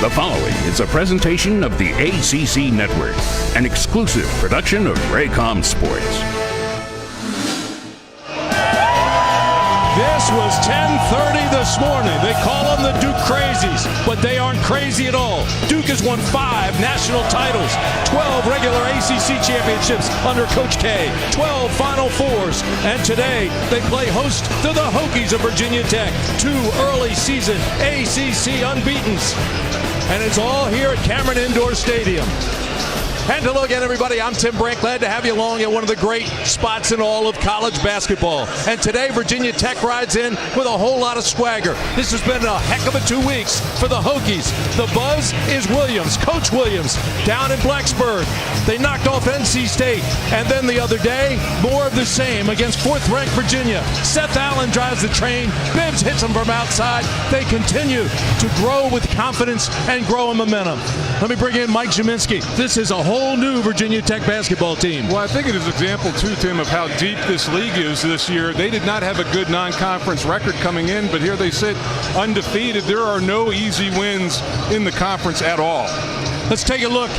The following is a presentation of the ACC Network, an exclusive production of Raycom Sports. This was 10:30 this morning. They call them the Duke Crazies, but they aren't crazy at all. Duke has won 5 national titles, 12 regular ACC championships under Coach K, 12 Final Fours, and today they play host to the Hokies of Virginia Tech. 2 early season ACC unbeatens, and it's all here at Cameron Indoor Stadium. And hello again, everybody. I'm Tim Brink. Glad to have you along at one of the great spots in all of college basketball. And today, Virginia Tech rides in with a whole lot of swagger. This has been a heck of a 2 weeks for the Hokies. The buzz is Williams, Coach Williams, down in Blacksburg. They knocked off NC State. And then the other day, more of the same against 4th-ranked Virginia. Seth Allen drives the train. Bibbs hits them from outside. They continue to grow with confidence and grow in momentum. Let me bring in Mike Jaminski. This is a whole new Virginia Tech basketball team. Well, I think it is an example, too, Tim, of how deep this league is this year. They did not have a good non-conference record coming in, but here they sit undefeated. There are no easy wins in the conference at all. Let's take a look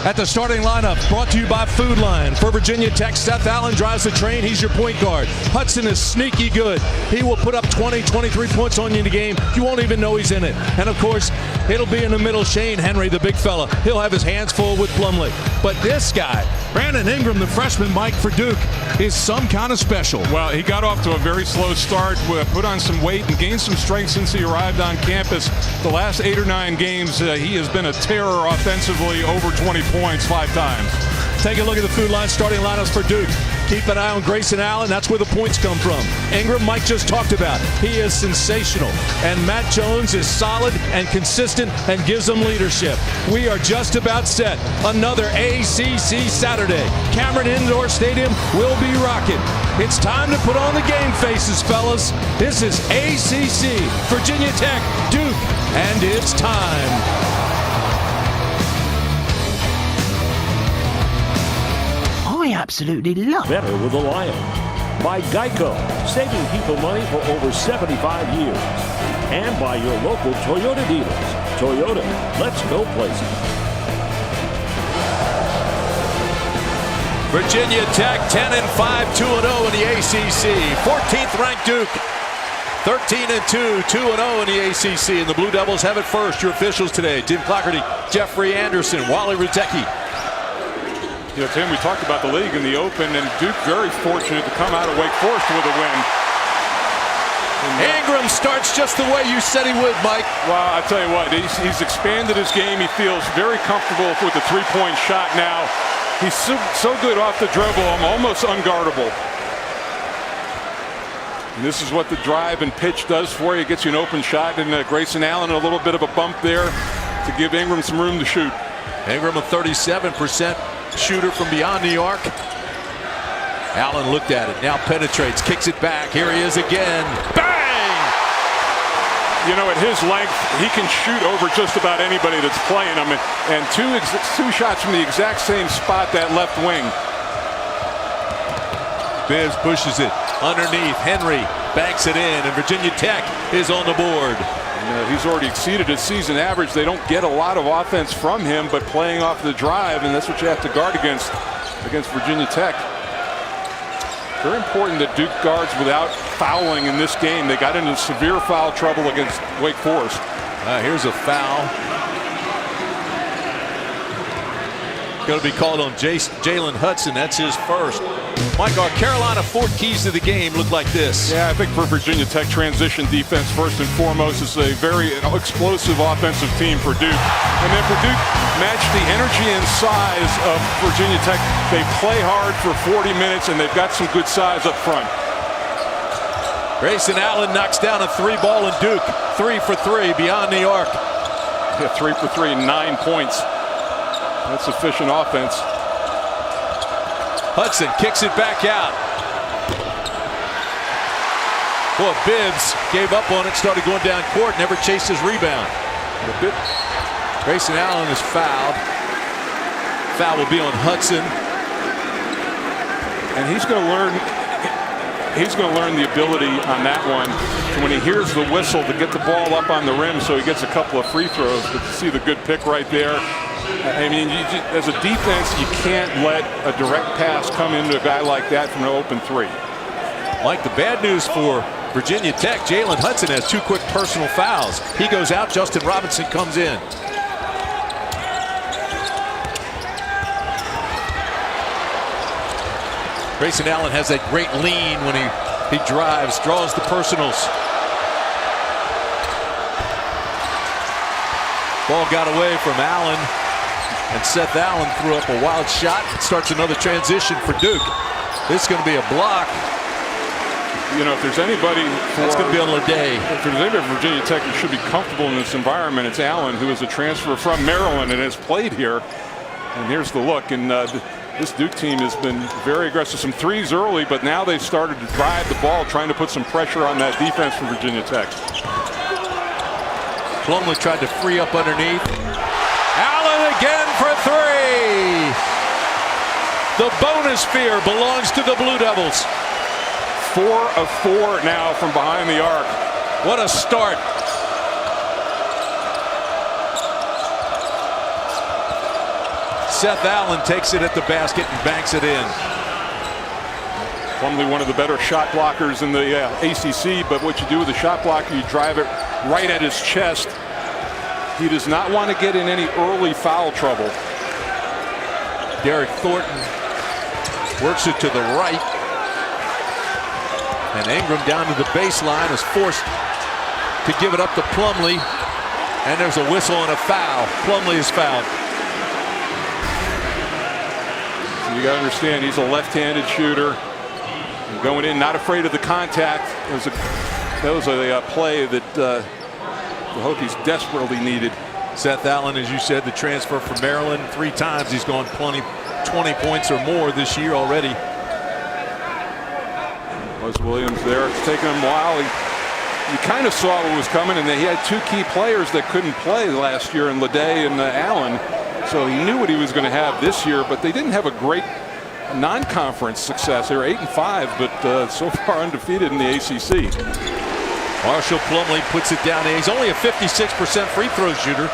at the starting lineup, brought to you by Food Line. For Virginia Tech, Seth Allen drives the train. He's your point guard. Hudson is sneaky good. He will put up 20, 23 points on you in the game. You won't even know he's in it. And of course, it'll be in the middle, Shane Henry, the big fella. He'll have his hands full with Plumlee. But this guy, Brandon Ingram, the freshman, Mike, for Duke, is some kind of special. Well, he got off to a very slow start, put on some weight and gained some strength since he arrived on campus. The last 8 or 9 games, he has been a terror offensively, over 20 points 5 times. Take a look at the Food Line starting lineups for Duke. Keep an eye on Grayson Allen. That's where the points come from. Ingram, Mike just talked about. He is sensational. And Matt Jones is solid and consistent and gives them leadership. We are just about set. Another ACC Saturday. Cameron Indoor Stadium will be rocking. It's time to put on the game faces, fellas. This is ACC, Virginia Tech, Duke, and it's time. I absolutely love Better with a Lion by Geico, saving people money for over 75 years. And by your local Toyota dealers. Toyota, let's go places. Virginia Tech 10-5, 2-0 in the ACC. 14th ranked Duke, 13-2, 2-0 in the ACC. And the Blue Devils have it first. Your officials today: Tim Clockerty, Jeffrey Anderson, Wally Rudecki. You know, Tim, we talked about the league in the Open, and Duke very fortunate to come out of Wake Forest with a win. Ingram starts just the way you said he would, Mike. Well, I tell you what, he's expanded his game. He feels very comfortable with the three-point shot now. He's so good off the dribble, almost unguardable. And this is what the drive and pitch does for you. It gets you an open shot, and Grayson Allen a little bit of a bump there to give Ingram some room to shoot. Ingram a 37% shooter from beyond the arc. Allen looked at it, now penetrates, kicks it back. Here he is again. Bang! You know, at his length, he can shoot over just about anybody that's playing him. And two shots from the exact same spot, that left wing. Bibbs pushes it underneath. Henry banks it in, and Virginia Tech is on the board. He's already exceeded his season average. They don't get a lot of offense from him, but playing off the drive, and that's what you have to guard against Virginia Tech. Very important that Duke guards without fouling in this game. They got into severe foul trouble against Wake Forest. Here's a foul. Going to be called on Jalen Hudson. That's his first. Mike, our Carolina 4 keys to the game look like this. Yeah, I think for Virginia Tech, transition defense first and foremost is a very explosive offensive team for Duke. And then for Duke, match the energy and size of Virginia Tech. They play hard for 40 minutes, and they've got some good size up front. Grayson Allen knocks down a 3-ball, and Duke 3 for 3 beyond the arc. Yeah, 3 for 3, 9 points. That's efficient offense. Hudson kicks it back out. Boy, Bibbs gave up on it, started going down court, never chased his rebound. Grayson Allen is fouled. Foul will be on Hudson. And he's going to learn he's going to learn the ability on that one when he hears the whistle to get the ball up on the rim so he gets a couple of free throws. But you see the good pick right there. I mean, as a defense, you can't let a direct pass come into a guy like that from an open three. Mike, the bad news for Virginia Tech, Jalen Hudson has 2 quick personal fouls. He goes out, Justin Robinson comes in. Grayson Allen has that great lean when he drives, draws the personals. Ball got away from Allen, and Seth Allen threw up a wild shot. It starts another transition for Duke. This is going to be a block. You know, if there's anybody that's going to be on Leday. If there's anybody from Virginia Tech who should be comfortable in this environment, it's Allen, who is a transfer from Maryland and has played here. And here's the look. And this Duke team has been very aggressive. Some threes early, but now they've started to drive the ball, trying to put some pressure on that defense from Virginia Tech. Plumlee tried to free up underneath. Allen again for 3. The bonus sphere belongs to the Blue Devils. 4 of 4 now from behind the arc. What a start. Seth Allen takes it at the basket and banks it in. Plumlee, one of the better shot blockers in the ACC, but what you do with a shot blocker, you drive it right at his chest. He does not want to get in any early foul trouble. Derek Thornton works it to the right. And Ingram down to the baseline is forced to give it up to Plumlee. And there's a whistle and a foul. Plumlee is fouled. So you got to understand, he's a left-handed shooter. And going in, not afraid of the contact. That was a play that the Hokies desperately needed. Seth Allen, as you said, the transfer from Maryland. 3 times he's gone 20 points or more this year already. Was Williams there? It's taken him a while. He kind of saw what was coming, and he had 2 key players that couldn't play last year in Leday and Allen. So he knew what he was going to have this year, but they didn't have a great non-conference success. They were 8-5, but so far undefeated in the ACC. Marshall Plumlee puts it down. He's only a 56% free throw shooter,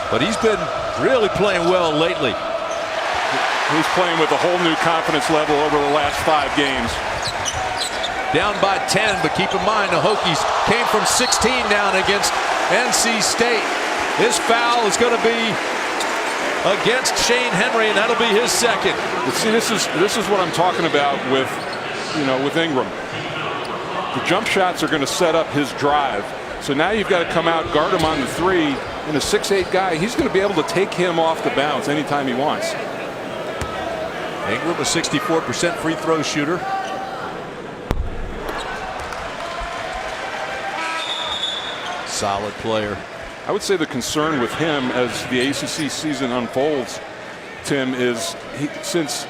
but he's been really playing well lately. He's playing with a whole new confidence level over the last 5 games. Down by 10, but keep in mind the Hokies came from 16 down against NC State. This foul is going to be against Shane Henry, and that'll be his second. But see, this is what I'm talking about with Ingram. The jump shots are going to set up his drive. So now you've got to come out, guard him on the 3, and a 6'8" guy, he's going to be able to take him off the bounce anytime he wants. Ingram, a 64% free throw shooter. Solid player. I would say the concern with him as the ACC season unfolds, Tim, is since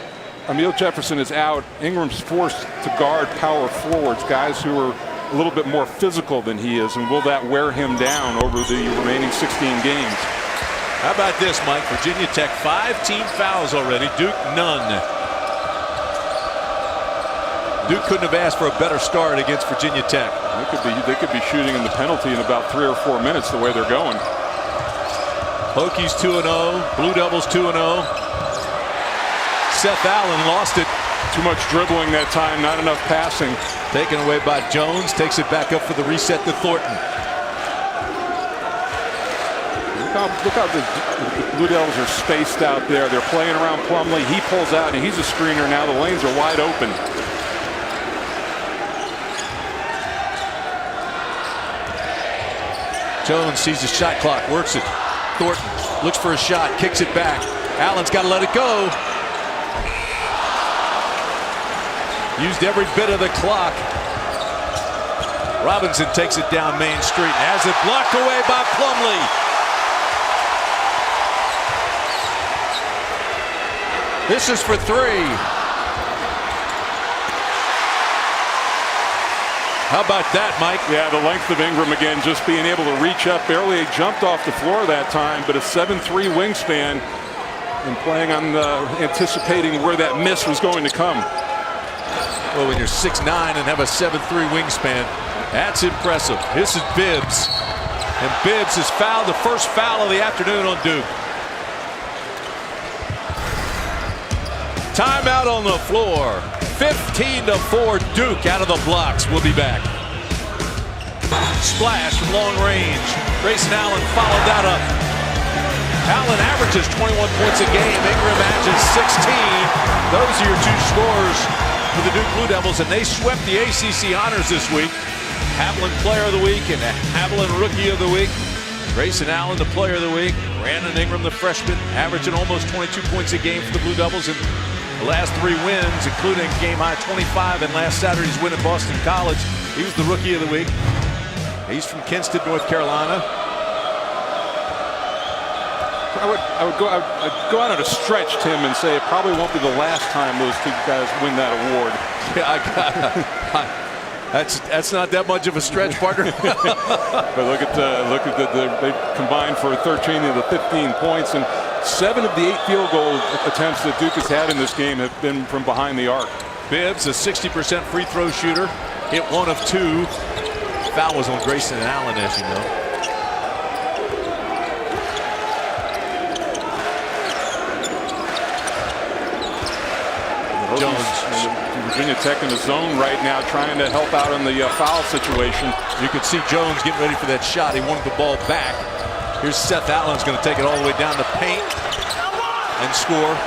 Emil Jefferson is out, Ingram's forced to guard power forwards, guys who are a little bit more physical than he is, and will that wear him down over the remaining 16 games? How about this, Mike? Virginia Tech 5 team fouls already. Duke none. Duke couldn't have asked for a better start against Virginia Tech. They could be shooting in the penalty in about 3 or 4 minutes the way they're going. Hokies 2-0, Blue Devils 2-0. Seth Allen lost it. Too much dribbling that time, not enough passing. Taken away by Jones, takes it back up for the reset to Thornton. Look how the Blue Devils are spaced out there. They're playing around Plumlee. He pulls out, and he's a screener now. The lanes are wide open. Jones sees the shot clock, works it. Thornton looks for a shot, kicks it back. Allen's got to let it go. Used every bit of the clock. Robinson takes it down Main Street. Has it blocked away by Plumlee. This is for 3. How about that, Mike? Yeah, the length of Ingram again, just being able to reach up. Barely jumped off the floor that time, but a 7'3" wingspan and playing on anticipating where that miss was going to come. Well, when you're 6'9" and have a 7'3" wingspan, that's impressive. This is Bibbs. And Bibbs has fouled the first foul of the afternoon on Duke. Timeout on the floor. 15-4 Duke out of the blocks. We'll be back. Splash from long range. Grayson Allen followed that up. Allen averages 21 points a game. Ingram averages 16. Those are your two scores for the Duke Blue Devils, and they swept the ACC honors this week. Haviland Player of the Week and Haviland Rookie of the Week. Grayson Allen, the Player of the Week. Brandon Ingram, the freshman, averaging almost 22 points a game for the Blue Devils in the last 3 wins, including game-high 25 in last Saturday's win at Boston College. He was the Rookie of the Week. He's from Kinston, North Carolina. I'd go out on a stretch, Tim, and say it probably won't be the last time those two guys win that award. Yeah, that's not that much of a stretch, partner. But look at they combined for 13 of the 15 points, and 7 of the 8 field goal attempts that Duke has had in this game have been from behind the arc. Bibbs, a 60% free throw shooter, hit 1 of 2. Foul was on Grayson Allen, as you know. Jones. Virginia Tech in the zone right now, trying to help out in the foul situation. You can see Jones getting ready for that shot. He wanted the ball back. Here's Seth Allen's going to take it all the way down the paint and score.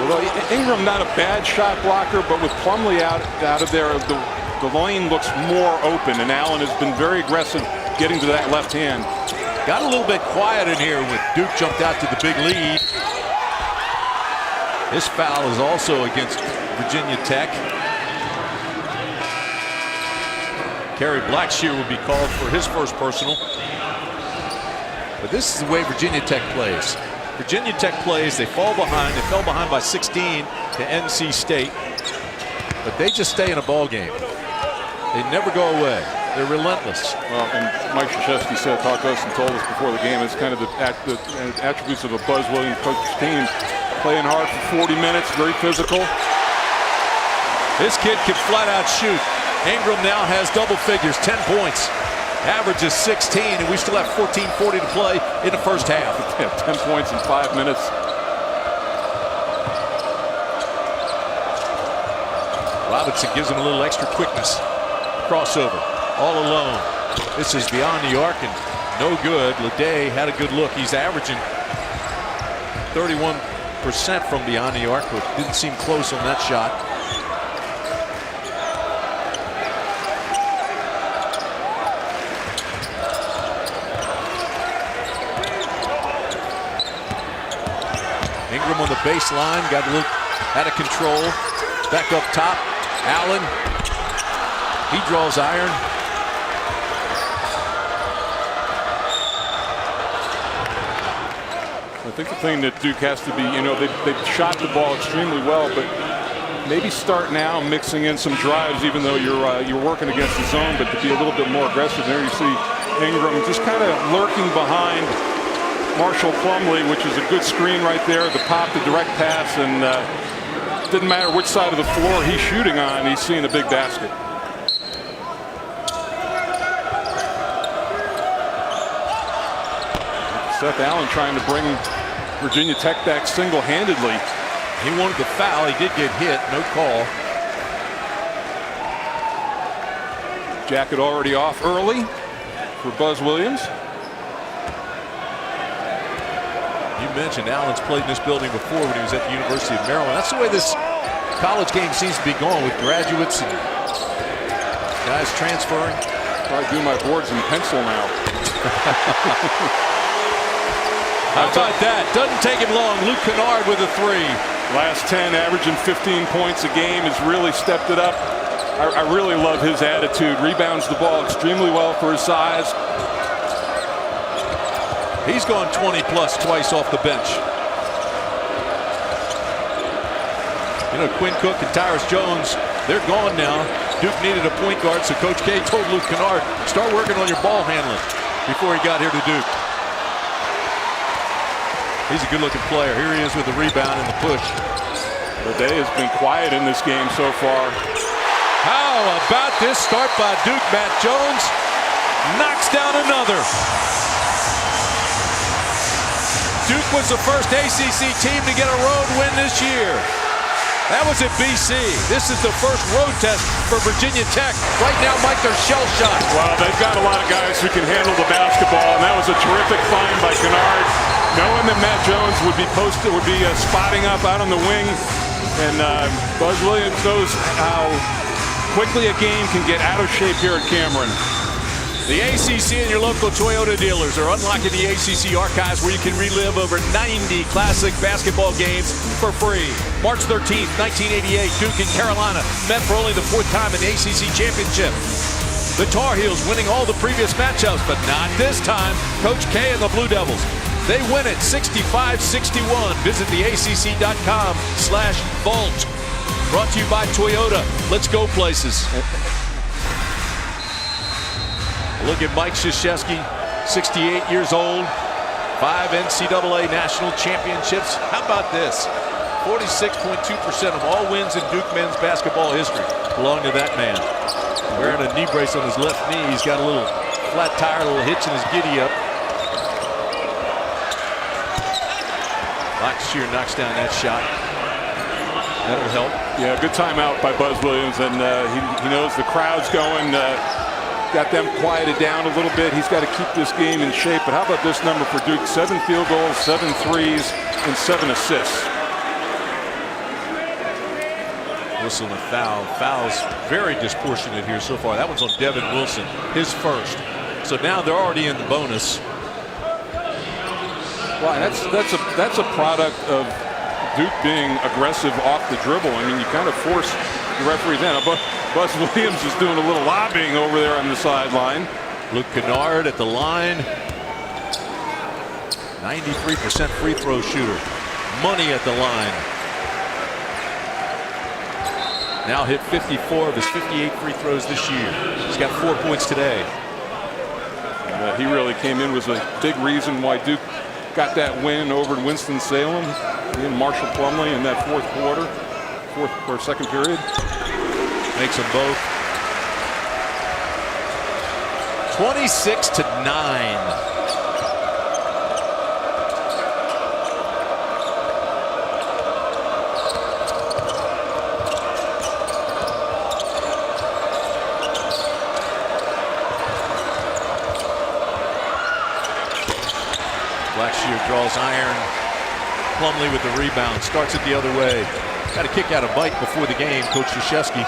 Although Ingram not a bad shot blocker, but with Plumlee out of there, the lane looks more open, and Allen has been very aggressive getting to that left hand. Got a little bit quiet in here when Duke jumped out to the big lead. This foul is also against Virginia Tech. Kerry Blackshear will be called for his first personal. But this is the way Virginia Tech plays. Virginia Tech plays, they fall behind. They fell behind by 16 to NC State. But they just stay in a ball game. They never go away. They're relentless. Well, and Mike Krzyzewski talked to us and told us before the game, it's kind of the attributes of a Buzz Williams coach's team. Playing hard for 40 minutes, very physical. This kid can flat out shoot. Ingram now has double figures, 10 points. Average is 16, and we still have 14:40 to play in the first half. Yeah, 10 points in 5 minutes. Robinson gives him a little extra quickness. Crossover, all alone. This is beyond the arc and no good. Leday had a good look. He's averaging 31% from beyond the arc, but didn't seem close on that shot. Ingram on the baseline, got a little out of control. Back up top, Allen. He draws iron. I think the thing that Duke has to be, they've shot the ball extremely well, but maybe start now mixing in some drives, even though you're working against the zone, but to be a little bit more aggressive. There you see Ingram just kind of lurking behind Marshall Plumlee, which is a good screen right there. The pop, the direct pass, and didn't matter which side of the floor he's shooting on, he's seeing a big basket. Seth Allen trying to bring Virginia Tech back single-handedly. He wanted the foul. He did get hit. No call. Jacket already off early for Buzz Williams. You mentioned Allen's played in this building before when he was at the University of Maryland. That's the way this college game seems to be going, with graduates and guys transferring. I do my boards in pencil now. How about that? Doesn't take him long. Luke Kennard with a 3. Last 10, averaging 15 points a game, has really stepped it up. I really love his attitude. Rebounds the ball extremely well for his size. He's gone 20-plus twice off the bench. Quinn Cook and Tyrus Jones, they're gone now. Duke needed a point guard, so Coach K told Luke Kennard, start working on your ball handling before he got here to Duke. He's a good-looking player. Here he is with the rebound and the push. Leday has been quiet in this game so far. How about this start by Duke? Matt Jones knocks down another. Duke was the first ACC team to get a road win this year. That was at BC. This is the first road test for Virginia Tech. Right now, Mike, they're shell-shocked. Well, they've got a lot of guys who can handle the basketball, and that was a terrific find by Kennard. Knowing that Matt Jones would be spotting up out on the wing, and Buzz Williams knows how quickly a game can get out of shape here at Cameron. The ACC and your local Toyota dealers are unlocking the ACC archives where you can relive over 90 classic basketball games for free. March 13th, 1988, Duke and Carolina met for only the 4th time in the ACC championship. The Tar Heels winning all the previous matchups, but not this time. Coach K and the Blue Devils. They win it 65-61. Visit theacc.com/vault. Brought to you by Toyota. Let's go places. Look at Mike Krzyzewski, 68 years old, 5 NCAA national championships. How about this? 46.2% of all wins in Duke men's basketball history belong to that man. Wearing a knee brace on his left knee. He's got a little flat tire, a little hitch in his giddy up. Blackshear knocks down that shot. That'll help. Yeah, good timeout by Buzz Williams, and he knows the crowd's going. Got them quieted down a little bit. He's got to keep this game in shape. But how about this number for Duke? 7 field goals, 7 threes, and 7 assists. Wilson a foul. Foul's very disproportionate here so far. That one's on Devin Wilson, his first. So now they're already in the bonus. Well, that's a product of Duke being aggressive off the dribble. I mean, you kind of force the referee then. Buzz Williams is doing a little lobbying over there on the sideline. Luke Kennard at the line. 93% free throw shooter. Money at the line. Now hit 54 of his 58 free throws this year. He's got 4 points today. And, he really came in, was a big reason why Duke got that win over in Winston-Salem. And Marshall Plumlee in that second period. Makes them both. 26-9. Blackshear draws iron. Plumlee with the rebound. Starts it the other way. Got a kick out of bite before the game. Coach Krzyzewski.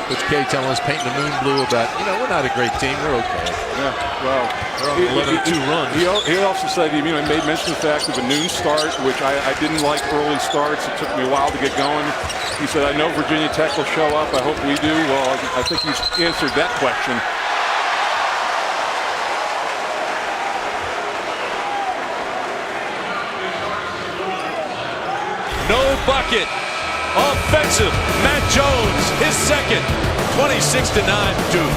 Coach K telling us painting the moon blue about, we're not a great team. We're okay. Yeah, well, they're on 11-2 runs. He also said, he made mention of the fact of a noon start, which I didn't like early starts. It took me a while to get going. He said, I know Virginia Tech will show up. I hope we do. Well, I think he's answered that question. No bucket. Offensive. Matt Jones, his second. 26-9 Duke.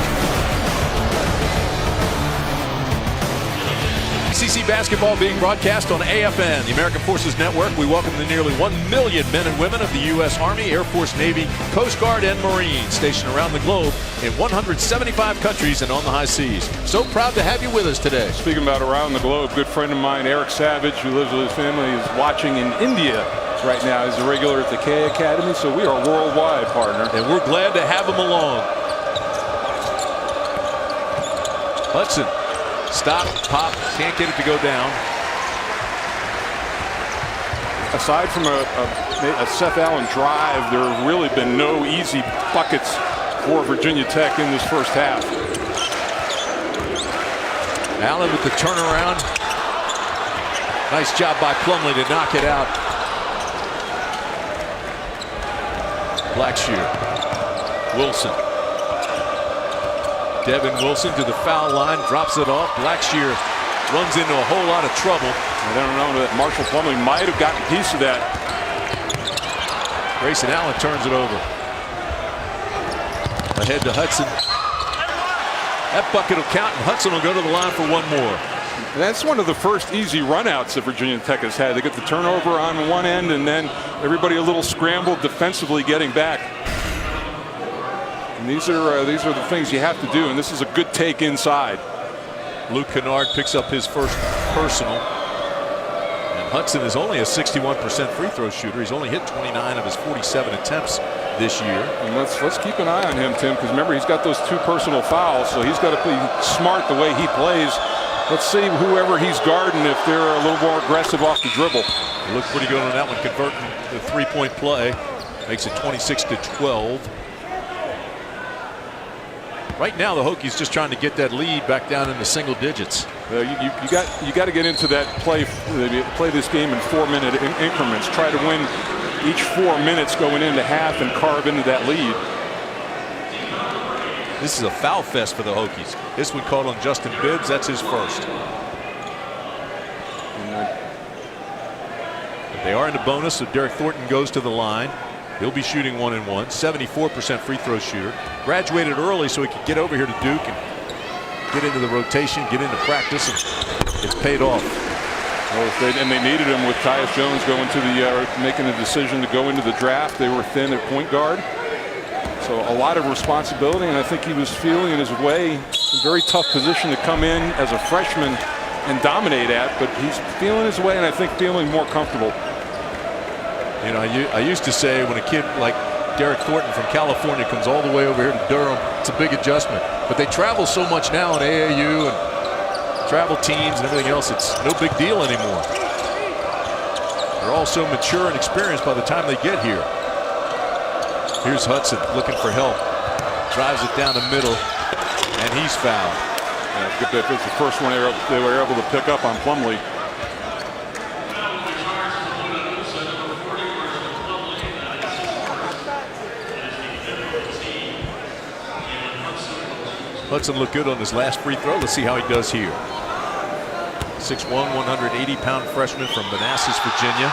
ACC basketball being broadcast on AFN, the American Forces Network. We welcome the nearly 1 million men and women of the U.S. Army, Air Force, Navy, Coast Guard, and Marines stationed around the globe in 175 countries and on the high seas. So proud to have you with us today. Speaking about around the globe, good friend of mine, Eric Savage, who lives with his family, is watching in India right now. He's a regular at the K Academy, so we are worldwide, partner. And we're glad to have him along. Hudson. Stop, pop, can't get it to go down. Aside from a Seth Allen drive, there have really been no easy buckets for Virginia Tech in this first half. Allen with the turnaround. Nice job by Plumlee to knock it out. Blackshear. Wilson. Devin Wilson to the foul line, drops it off. Blackshear runs into a whole lot of trouble. I don't know that Marshall Plumlee might have gotten a piece of that. Grayson Allen turns it over. Ahead to Hudson. That bucket will count, and Hudson will go to the line for one more. That's one of the first easy runouts that Virginia Tech has had. They get the turnover on one end, and then everybody a little scrambled defensively getting back. And these are the things you have to do, and this is a good take inside. Luke Kennard picks up his first personal. And Hudson is only a 61% free throw shooter. He's only hit 29 of his 47 attempts this year. And let's keep an eye on him, Tim, because remember, he's got those 2 personal fouls, so he's got to be smart the way he plays. Let's see whoever he's guarding if they're a little more aggressive off the dribble. He looked pretty good on that one, converting the 3-point play. Makes it 26-12. Right now, the Hokies just trying to get that lead back down into single digits. You got to get into that play this game in 4-minute increments. Try to win each 4 minutes going into half and carve into that lead. This is a foul fest for the Hokies. This one called on Justin Bibbs. That's his first. They are in the bonus, so Derek Thornton goes to the line. He'll be shooting 1-1, 74% free throw shooter. Graduated early so he could get over here to Duke and get into the rotation, get into practice, and it's paid off. Well, and they needed him with Tyus Jones going to the making a decision to go into the draft. They were thin at point guard, so a lot of responsibility, and I think he was feeling in his way a very tough position to come in as a freshman and dominate at, but he's feeling his way, and I think feeling more comfortable. You know, I used to say when a kid like Derek Thornton from California comes all the way over here to Durham, it's a big adjustment. But they travel so much now in AAU and travel teams and everything else, it's no big deal anymore. They're all so mature and experienced by the time they get here. Here's Hudson looking for help. Drives it down the middle, and he's fouled. Yeah, that was the first one they were able to pick up on Plumlee. Hudson looked good on his last free throw. Let's see how he does here. 6'1", 180-pound freshman from Manassas, Virginia.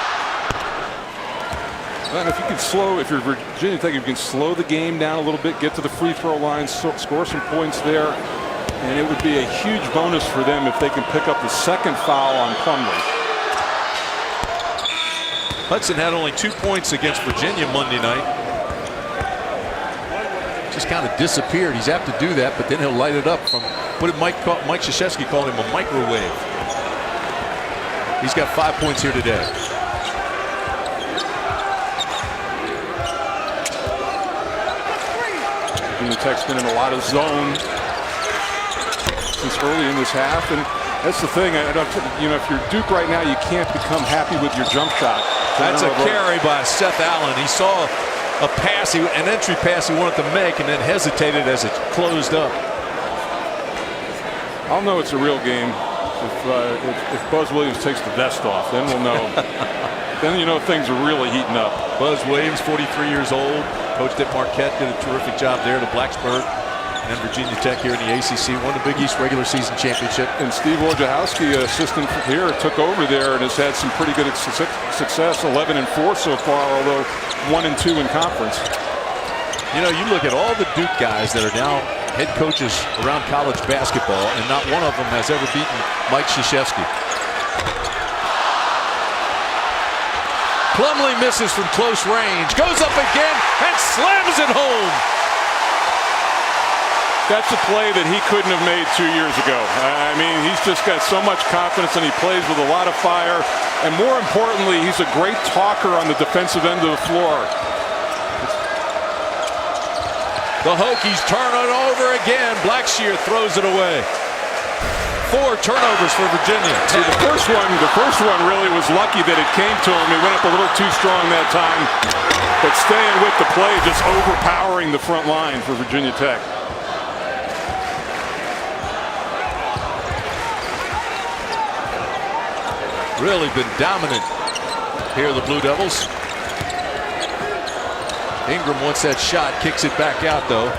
And if you're Virginia Tech, you can slow the game down a little bit, get to the free throw line, score some points there, and it would be a huge bonus for them if they can pick up the second foul on Plumlee. Hudson had only 2 points against Virginia Monday night. Just kind of disappeared. He's apt to do that, but then he'll light it up from what did Mike Krzyzewski called him, a microwave. He's got 5 points here today. Virginia Tech's been in a lot of zone since early in this half, and that's the thing. You know, if you're Duke right now, you can't become happy with your jump shot. That's a carry by Seth Allen. He saw a pass, an entry pass he wanted to make, and then hesitated as it closed up. I'll know it's a real game if Buzz Williams takes the vest off. Then we'll know. Then you know things are really heating up. Buzz Williams, 43 years old, coached at Marquette, did a terrific job there, the Blacksburg, and Virginia Tech here in the ACC, won the Big East regular season championship. And Steve Wojciechowski, assistant here, took over there and has had some pretty good success, 11-4 so far, although 1-2 in conference. You know, you look at all the Duke guys that are now head coaches around college basketball, and not one of them has ever beaten Mike Krzyzewski. Plumlee misses from close range, goes up again, and slams it home. That's a play that he couldn't have made 2 years ago. I mean, he's just got so much confidence, and he plays with a lot of fire. And more importantly, he's a great talker on the defensive end of the floor. The Hokies turn it over again. Blackshear throws it away. 4 turnovers for Virginia. See, the first one really was lucky that it came to him. He went up a little too strong that time. But staying with the play, just overpowering the front line for Virginia Tech. Really been dominant here, the Blue Devils. Ingram wants that shot, kicks it back out though.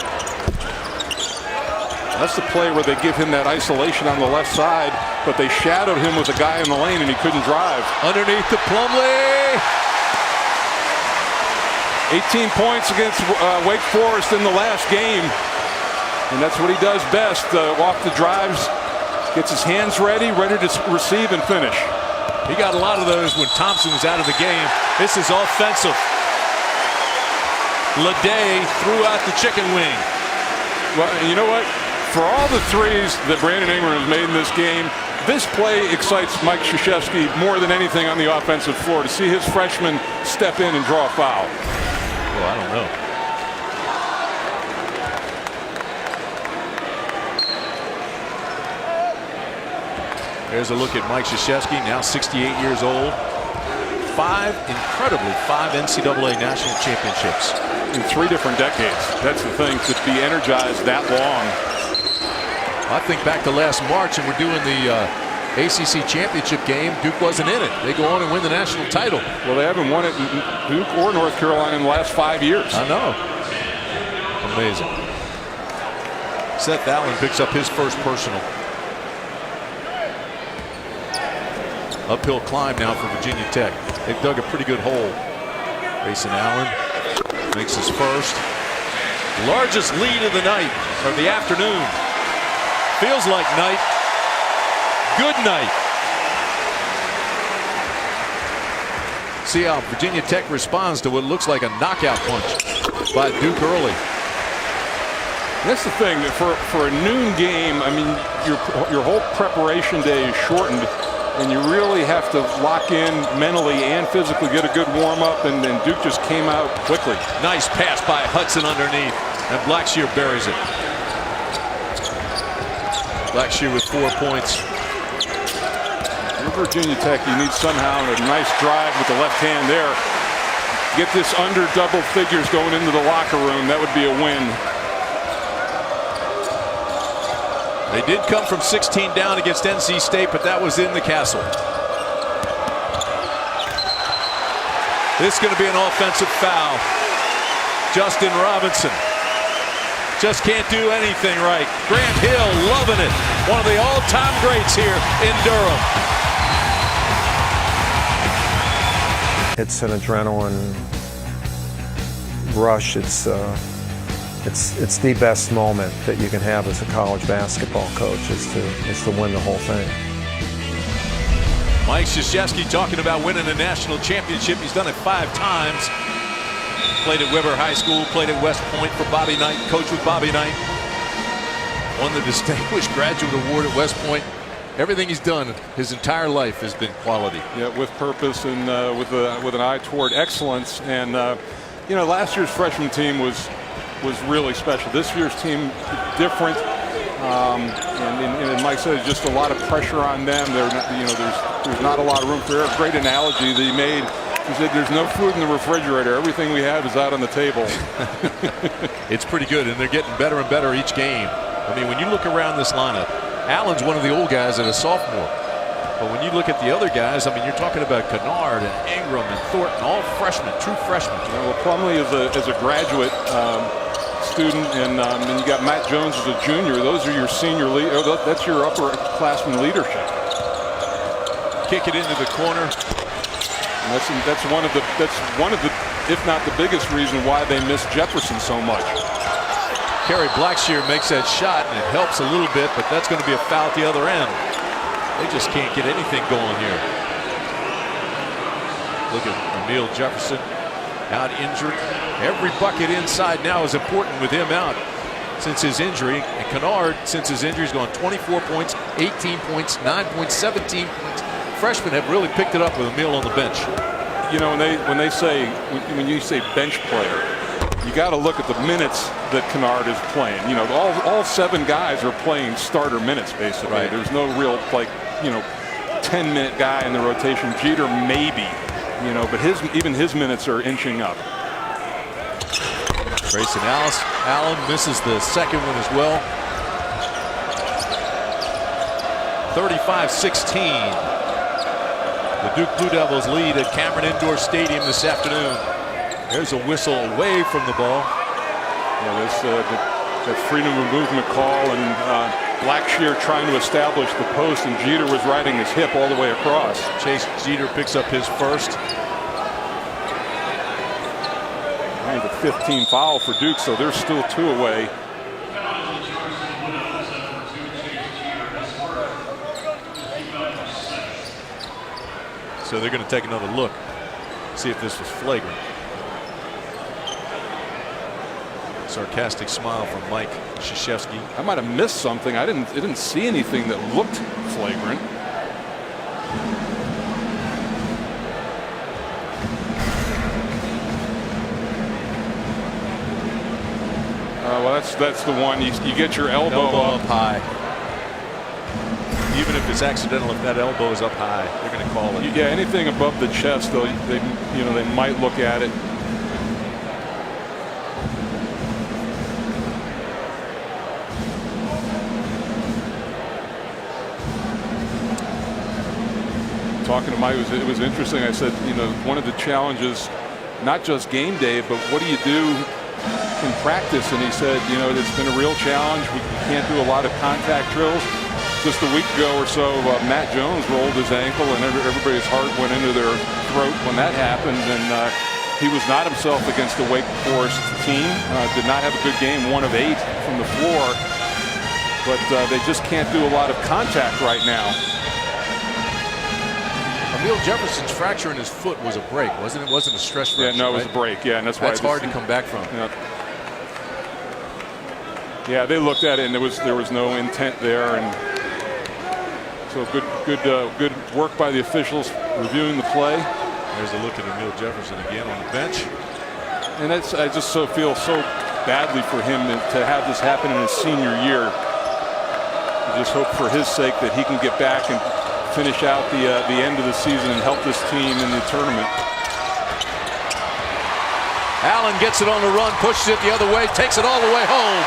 That's the play where they give him that isolation on the left side, but they shadowed him with a guy in the lane and he couldn't drive. Underneath to Plumlee. 18 points against Wake Forest in the last game. And that's what he does best, off the drives, gets his hands ready to receive and finish. He got a lot of those when Thompson was out of the game. This is offensive. Leday threw out the chicken wing. Well, you know what? For all the threes that Brandon Ingram has made in this game, this play excites Mike Krzyzewski more than anything on the offensive floor. To see his freshman step in and draw a foul. Well, I don't know. There's a look at Mike Krzyzewski, now 68 years old. Five NCAA national championships. In 3 different decades. That's the thing, to be energized that long. I think back to last March, and we're doing the ACC championship game. Duke wasn't in it. They go on and win the national title. Well, they haven't won it in Duke or North Carolina in the last 5 years. I know. Amazing. Seth Allen picks up his first personal. Uphill climb now for Virginia Tech. They've dug a pretty good hole. Grayson Allen makes his first. Largest lead of the night, or the afternoon. Feels like night. Good night. See how Virginia Tech responds to what looks like a knockout punch by Duke early. That's the thing, for a noon game, I mean, your whole preparation day is shortened, and you really have to lock in mentally and physically, get a good warm-up, and Duke just came out quickly. Nice pass by Hudson underneath, and Blackshear buries it. Blackshear with 4 points. For Virginia Tech, you need somehow a nice drive with the left hand there. Get this under double figures going into the locker room. That would be a win. They did come from 16 down against NC State, but that was in the castle. This is going to be an offensive foul. Justin Robinson just can't do anything right. Grant Hill loving it. One of the all-time greats here in Durham. It's an adrenaline rush. It's the best moment that you can have as a college basketball coach is to win the whole thing. Mike Krzyzewski talking about winning a national championship. He's done it 5 times. Played at Weber High School, played at West Point for Bobby Knight, coached with Bobby Knight. Won the Distinguished Graduate Award at West Point. Everything he's done his entire life has been quality. Yeah, with purpose and with an eye toward excellence. And you know, last year's freshman team was really special. This year's team different, and Mike said just a lot of pressure on them. They're not, you know, there's not a lot of room for error. Great analogy that he made. He said there's no food in the refrigerator. Everything we have is out on the table. It's pretty good, and they're getting better and better each game. I mean, when you look around this lineup, Allen's one of the old guys at a sophomore. But when you look at the other guys, I mean, you're talking about Kennard and Ingram and Thornton, all freshmen, true freshmen. Yeah, well, Plumlee is a graduate student, and you got Matt Jones as a junior. Those are your senior lead. That's your upperclassman leadership. Kick it into the corner. And that's one of the if not the biggest reason why they miss Jefferson so much. Kerry Blackshear makes that shot, and it helps a little bit, but that's going to be a foul at the other end. They just can't get anything going here. Look at Emil Jefferson out injured. Every bucket inside now is important with him out since his injury. And Kennard, since his injury, has gone 24 points, 18 points, 9 points, 17 points. Freshmen have really picked it up with Emil on the bench. You know, when you say bench player, you got to look at the minutes that Kennard is playing. You know, all 7 guys are playing starter minutes basically. Right. There's no real 10-minute guy in the rotation. Jeter maybe, you know, but even his minutes are inching up. Grayson Allen misses the second one as well. 35-16. The Duke Blue Devils lead at Cameron Indoor Stadium this afternoon. There's a whistle away from the ball. Yeah, that freedom of movement call, and Blackshear trying to establish the post, and Jeter was riding his hip all the way across. Chase Jeter picks up his first. And the 15 foul for Duke, so they're still 2 away. So they're going to take another look, see if this was flagrant. Sarcastic smile from Mike Krzyzewski. I might have missed something. I didn't see anything that looked flagrant. Well, that's the one. You get your elbow up high. Even if it's accidental, if that elbow is up high, they're going to call it. Yeah, anything above the chest, though, they might look at it. Talking to Mike, it was interesting. I said, one of the challenges, not just game day, but what do you do in practice? And he said, it's been a real challenge. We can't do a lot of contact drills. Just a week ago or so, Matt Jones rolled his ankle, and everybody's heart went into their throat when that happened. And he was not himself against the Wake Forest team. Did not have a good game, 1 of 8 from the floor. But they just can't do a lot of contact right now. Emil Jefferson's fracture in his foot was a break, wasn't it? Wasn't a stress fracture. Yeah, no, it was a break. Yeah, and that's why it's hard to come back from. Yeah, they looked at it, and there was no intent there, and so good work by the officials reviewing the play. There's a look at Emil Jefferson again on the bench, and I just feel so badly for him to have this happen in his senior year. I just hope for his sake that he can get back and finish out the end of the season and help this team in the tournament. Allen gets it on the run, pushes it the other way, takes it all the way home.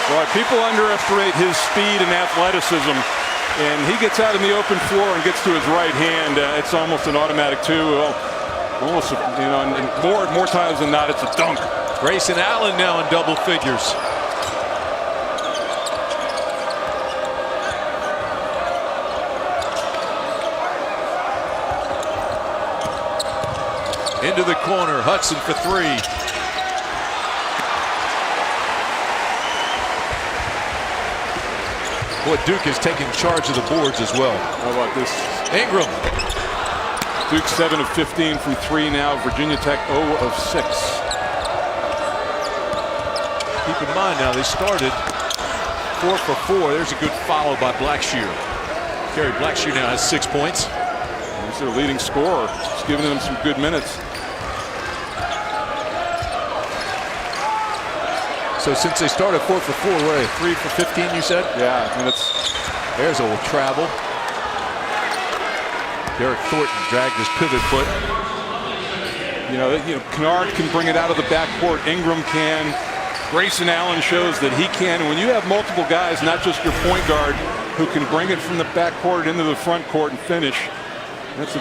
Well, people underestimate his speed and athleticism, and he gets out in the open floor and gets to his right hand. It's almost an automatic two. Well, almost, and more times than not, it's a dunk. Grayson Allen now in double figures. Into the corner, Hudson for 3. Boy, Duke is taking charge of the boards as well. How about this? Ingram. Duke 7 of 15 from 3 now. Virginia Tech 0 of 6. Keep in mind now, they started 4 for 4. There's a good follow by Blackshear. Kerry Blackshear now has 6 points. He's their leading scorer. He's giving them some good minutes. So since they started 4 for 4, what are they, 3 for 15, you said? Yeah, I mean, there's a travel. Derek Thornton dragged his pivot foot. Kennard can bring it out of the backcourt. Ingram can. Grayson Allen shows that he can. And when you have multiple guys, not just your point guard, who can bring it from the backcourt into the front court and finish, that's a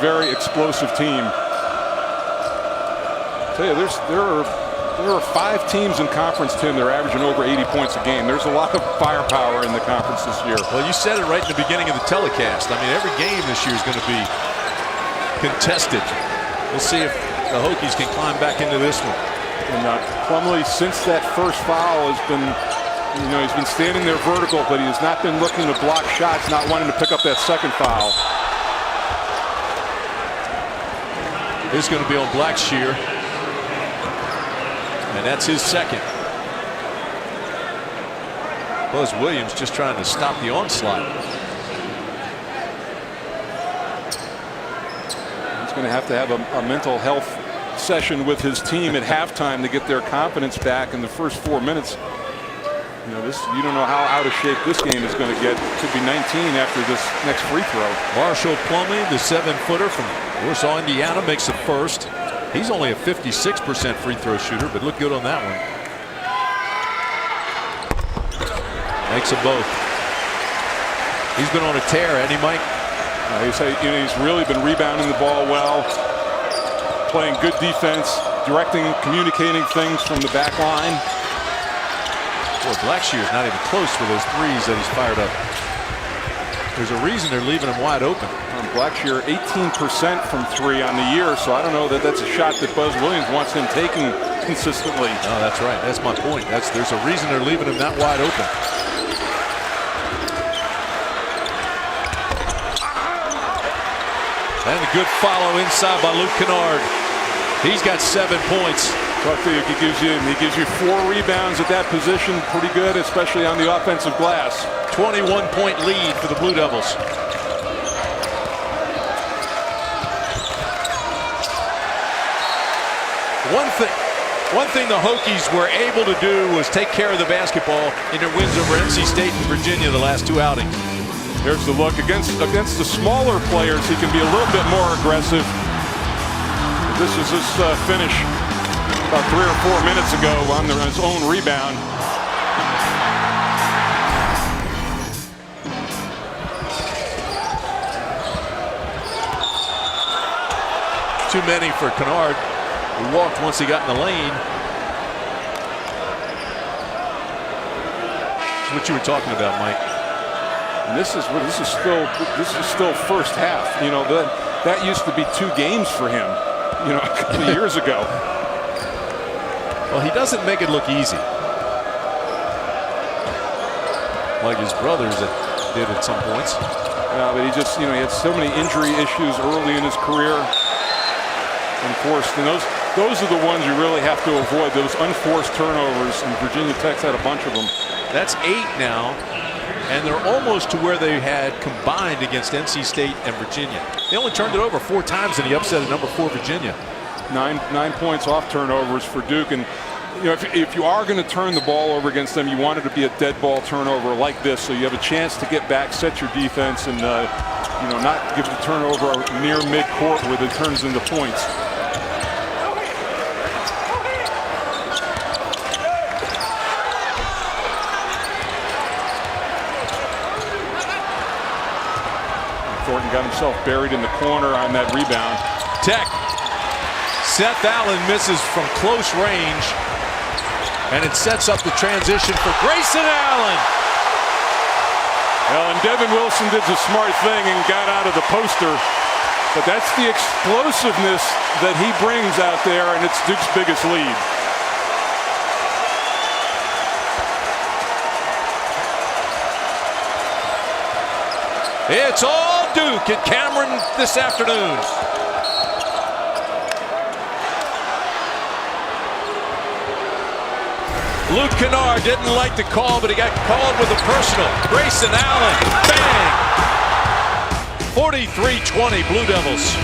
very explosive team. I tell you, there are 5 teams in Conference 10 that are averaging over 80 points a game. There's a lot of firepower in the conference this year. Well, you said it right in the beginning of the telecast. I mean, every game this year is going to be contested. We'll see if the Hokies can climb back into this one. And Plumlee, since that first foul, has been, he's been standing there vertical, but he has not been looking to block shots, not wanting to pick up that second foul. This is going to be on Blackshear. And that's his second. Buzz Williams just trying to stop the onslaught. He's going to have a mental health session with his team at halftime to get their confidence back in the first 4 minutes. You don't know how out of shape this game is going to get. It could be 19 after this next free throw. Marshall Plumlee, the 7-footer from Warsaw, Indiana, makes the first. He's only a 56% free throw shooter, but looked good on that one. Makes them both. He's been on a tear, hasn't he, Mike? He's really been rebounding the ball well, playing good defense, directing, communicating things from the back line. Boy, Blackshear's not even close with those threes that he's fired up. There's a reason they're leaving him wide open. Blackshear 18% from 3 on the year, so I don't know that that's a shot that Buzz Williams wants him taking consistently. No, that's right. That's my point. There's a reason they're leaving him that wide open. And a good follow inside by Luke Kennard. He's got 7 points. So I think he gives you 4 rebounds at that position, pretty good, especially on the offensive glass. 21-point lead for the Blue Devils. One thing the Hokies were able to do was take care of the basketball in their wins over NC State and Virginia the last 2 outings. There's the look against the smaller players. He can be a little bit more aggressive. This is his finish about 3 or 4 minutes ago on his own rebound. Too many for Kennard. He walked once he got in the lane. That's what you were talking about, Mike. And this is still first half. You know, that used to be 2 games for him, you know, a couple of years ago. Well, he doesn't make it look easy, like his brothers did at some points. But he just, you know, he had so many injury issues early in his career. Enforced, and those are the ones you really have to avoid, those unforced turnovers, and Virginia Tech's had a bunch of them. That's 8 now, and they're almost to where they had combined against NC State and Virginia. They only turned it over 4 times in the upset at number 4 Virginia. 9 points off turnovers for Duke, and you know, if you are going to turn the ball over against them, you want it to be a dead ball turnover like this, so you have a chance to get back, set your defense, and you know, not give the turnover near midcourt where it turns into points. Thornton got himself buried in the corner on that rebound. Tech. Seth Allen misses from close range, and it sets up the transition for Grayson Allen. Well, and Devin Wilson did the smart thing and got out of the poster, but that's the explosiveness that he brings out there, and it's Duke's biggest lead. It's all Duke at Cameron this afternoon. Luke Kennard didn't like the call, but he got called with a personal. Grayson Allen, bang! 43-20 Blue Devils.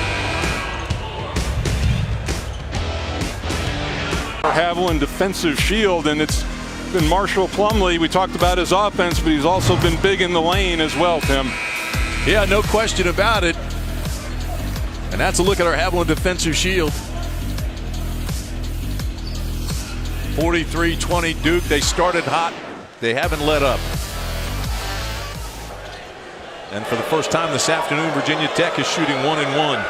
Haviland defensive shield, and it's been Marshall Plumlee. We talked about his offense, but he's also been big in the lane as well, Tim. Yeah, no question about it. And that's a look at our Haviland defensive shield. 43-20 Duke. They started hot. They haven't let up. And for the first time this afternoon, Virginia Tech is shooting 1-1.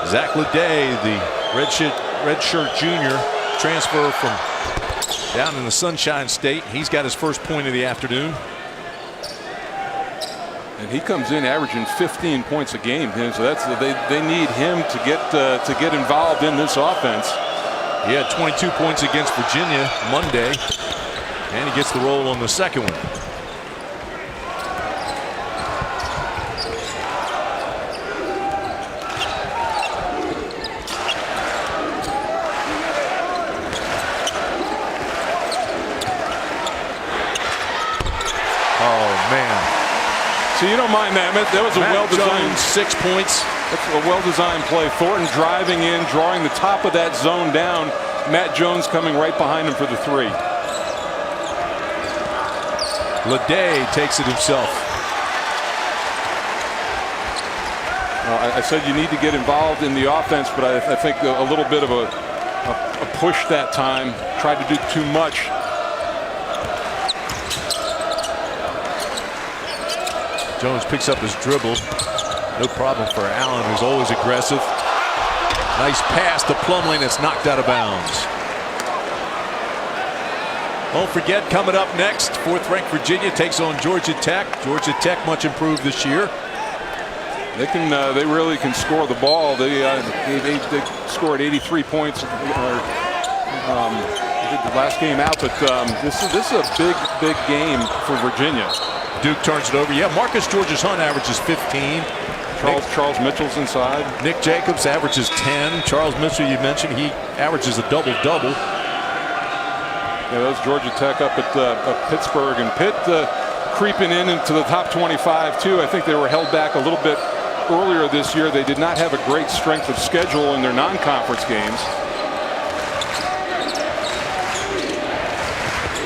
Zach Leday, the redshirt junior, transfer from down in the Sunshine State. He's got his first point of the afternoon. And he comes in averaging 15 points a game. So that's they need him to get involved in this offense. He had 22 points against Virginia Monday, and he gets the roll on the second one. Oh, man. So you don't mind that. That was a well-designed. 6 points. That's a well-designed play. Thornton driving in, drawing the top of that zone down. Matt Jones coming right behind him for the 3. Leday takes it himself. I said you need to get involved in the offense, but I think a little bit of a push that time. Tried to do too much. Jones picks up his dribble. No problem for Allen, who's always aggressive. Nice pass to Plumlee, that's knocked out of bounds. Don't forget, coming up next, 4th-ranked Virginia takes on Georgia Tech. Georgia Tech much improved this year. They really can score the ball. They scored 83 points the last game out, but this is a big game for Virginia. Duke turns it over. Yeah, Marcus Georges-Hunt averages 15. Charles Mitchell's inside. Nick Jacobs averages 10. Charles Mitchell, you mentioned, he averages a double-double. Yeah, that was Georgia Tech up at Pittsburgh, and Pitt creeping into the top 25 too. I think they were held back a little bit earlier this year. They did not have a great strength of schedule in their non-conference games.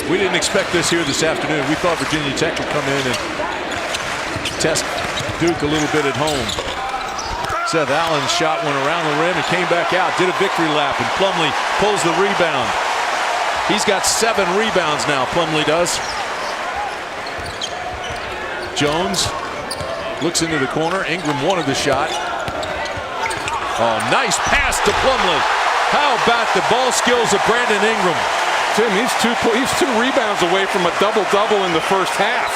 We didn't expect this here this afternoon. We thought Virginia Tech would come in and test Duke a little bit at home. Seth Allen's shot went around the rim and came back out, did a victory lap, and Plumlee pulls the rebound. He's got 7 rebounds now, Plumlee does. Jones looks into the corner. Ingram wanted the shot. Oh, nice pass to Plumlee. How about the ball skills of Brandon Ingram? Tim, he's two rebounds away from a double-double in the first half.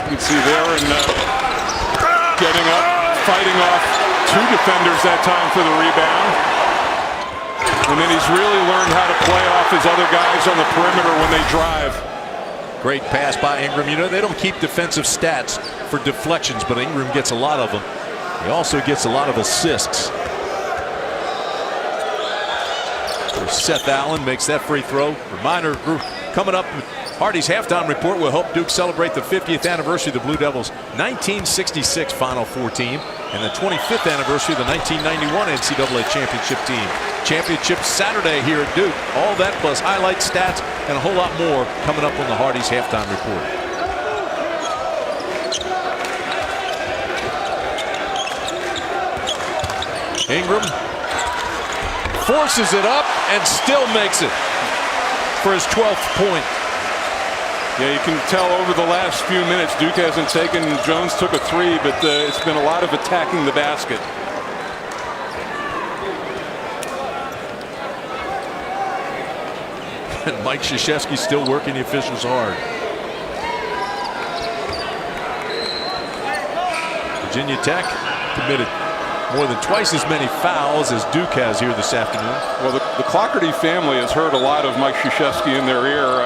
You can see there, and getting up, fighting off 2 defenders that time for the rebound. And then he's really learned how to play off his other guys on the perimeter when they drive. Great pass by Ingram. You know, they don't keep defensive stats for deflections, but Ingram gets a lot of them. He also gets a lot of assists. Seth Allen makes that free throw. Reminder group coming up. Hardy's halftime report will help Duke celebrate the 50th anniversary of the Blue Devils' 1966 Final Four team and the 25th anniversary of the 1991 NCAA championship team. Championship Saturday here at Duke. All that plus highlight stats and a whole lot more coming up on the Hardy's halftime report. Ingram forces it up and still makes it for his 12th point. Yeah, you can tell over the last few minutes Duke hasn't taken. Jones took a 3, but it's been a lot of attacking the basket. And Mike Krzyzewski still working the officials hard. Virginia Tech committed more than twice as many fouls as Duke has here this afternoon. Well, the Clockerty family has heard a lot of Mike Krzyzewski in their ear.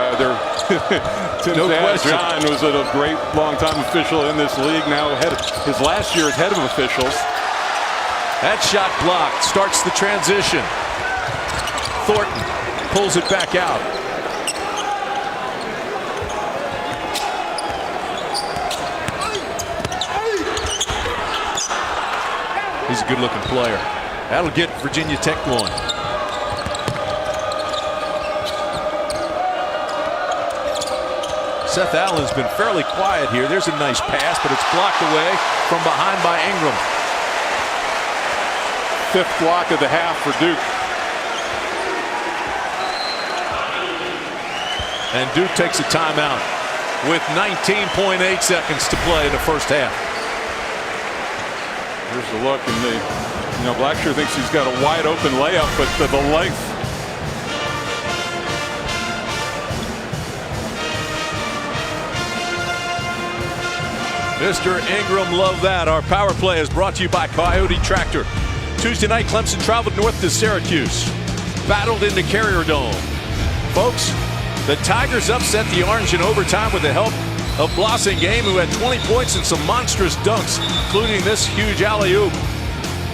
Tim No question. John was a great long-time official in this league. Now his last year as head of officials. That shot blocked. Starts the transition. Thornton pulls it back out. He's a good-looking player. That'll get Virginia Tech going. Seth Allen's been fairly quiet here. There's a nice pass, but it's blocked away from behind by Ingram. 5th block of the half for Duke. And Duke takes a timeout with 19.8 seconds to play in the first half. Here's the look, and Blackshear thinks he's got a wide open layup, but the length. Mr. Ingram, love that. Our power play is brought to you by Coyote Tractor. Tuesday night, Clemson traveled north to Syracuse, battled into Carrier Dome. Folks, the Tigers upset the Orange in overtime with the help of Blossingame, who had 20 points and some monstrous dunks, including this huge alley-oop.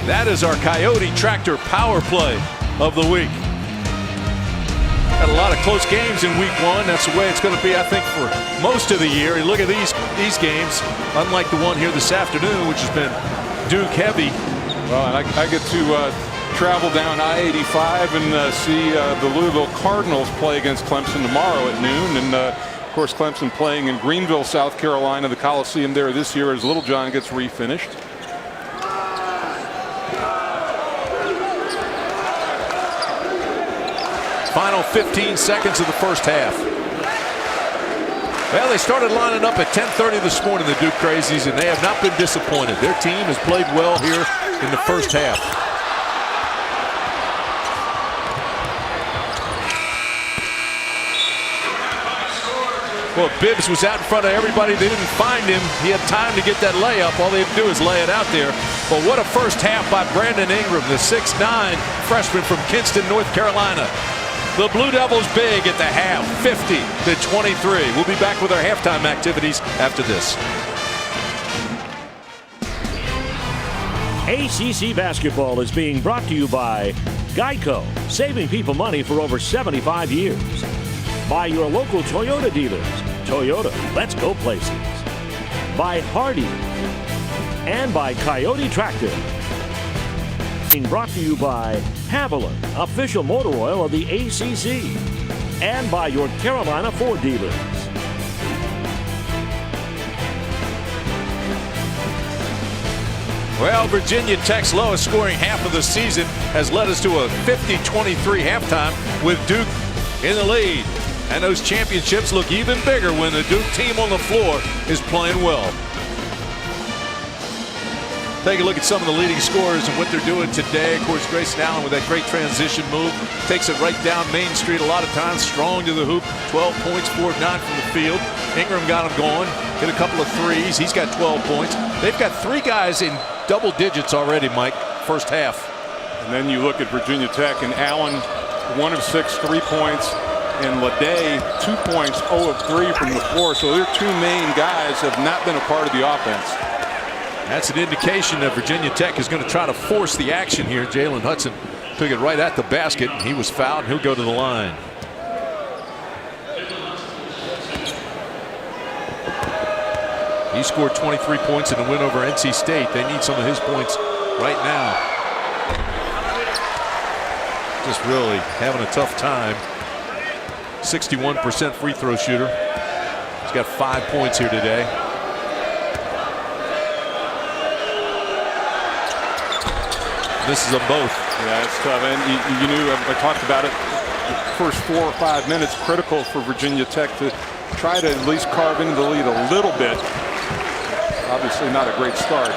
That is our Coyote Tractor power play of the week. Had a lot of close games in week 1. That's the way it's going to be, I think, for most of the year. And look at these games, unlike the one here this afternoon, which has been Duke heavy. Well, and I get to travel down I-85 and see the Louisville Cardinals play against Clemson tomorrow at noon. And of course, Clemson playing in Greenville, South Carolina, the Coliseum there this year as Littlejohn gets refinished. Final 15 seconds of the first half. Well, they started lining up at 10:30 this morning, the Duke Crazies, and they have not been disappointed. Their team has played well here in the first half. Well, Bibbs was out in front of everybody. They didn't find him. He had time to get that layup. All they had to do is lay it out there. But what a first half by Brandon Ingram, the 6'9" freshman from Kinston, North Carolina. The Blue Devils big at the half, 50-23. We'll be back with our halftime activities after this. ACC basketball is being brought to you by Geico, saving people money for over 75 years. By your local Toyota dealers. Toyota, let's go places. By Hardy. And by Coyote Tractor. Being brought to you by Haviland, official motor oil of the ACC. And by your Carolina Ford dealers. Well, Virginia Tech's lowest scoring half of the season has led us to a 50-23 halftime with Duke in the lead. And those championships look even bigger when the Duke team on the floor is playing well. Take a look at some of the leading scorers and what they're doing today. Of course, Grayson Allen with that great transition move. Takes it right down Main Street a lot of times. Strong to the hoop. 12 points, 4 of 9 from the field. Ingram got him going. Hit a couple of threes. He's got 12 points. They've got 3 guys in double digits already, Mike, first half. And then you look at Virginia Tech, and Allen, 1 of 6 3 points. And Leday, 2 points, 0 of 3 from the floor. So their 2 main guys have not been a part of the offense. That's an indication that Virginia Tech is going to try to force the action here. Jalen Hudson took it right at the basket. He was fouled. He'll go to the line. He scored 23 points in the win over NC State. They need some of his points right now. Just really having a tough time. 61% free throw shooter. He's got 5 points here today. Misses them both. Yeah, it's tough. And you knew, I talked about it, the first 4 or 5 minutes, critical for Virginia Tech to try to at least carve into the lead a little bit. Obviously not a great start.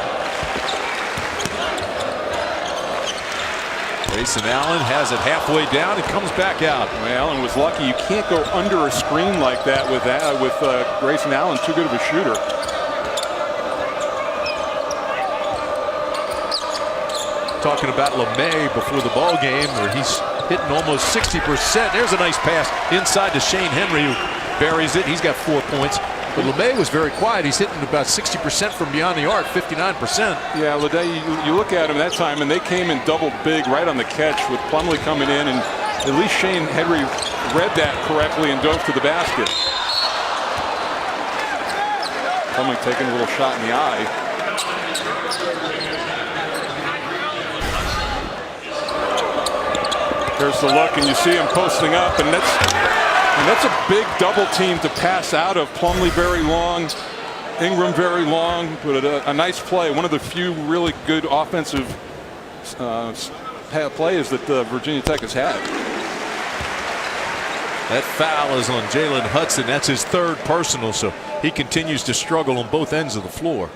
Grayson Allen has it halfway down and comes back out. Well, Allen was lucky. You can't go under a screen like that with Grayson Allen, too good of a shooter. Talking about LeMay before the ball game, where he's hitting almost 60%. There's a nice pass inside to Shane Henry, who buries it. He's got 4 points. But LeMay was very quiet. He's hitting about 60% from beyond the arc, 59%. Yeah, Leday, you look at him that time, and they came in double big right on the catch with Plumlee coming in, and at least Shane Henry read that correctly and dove to the basket. Plumlee taking a little shot in the eye. There's the look, and you see him posting up, and that's a big double team to pass out of. Plumlee very long, Ingram very long, but a nice play. One of the few really good offensive plays that Virginia Tech has had. That foul is on Jalen Hudson. That's his 3rd personal, so he continues to struggle on both ends of the floor.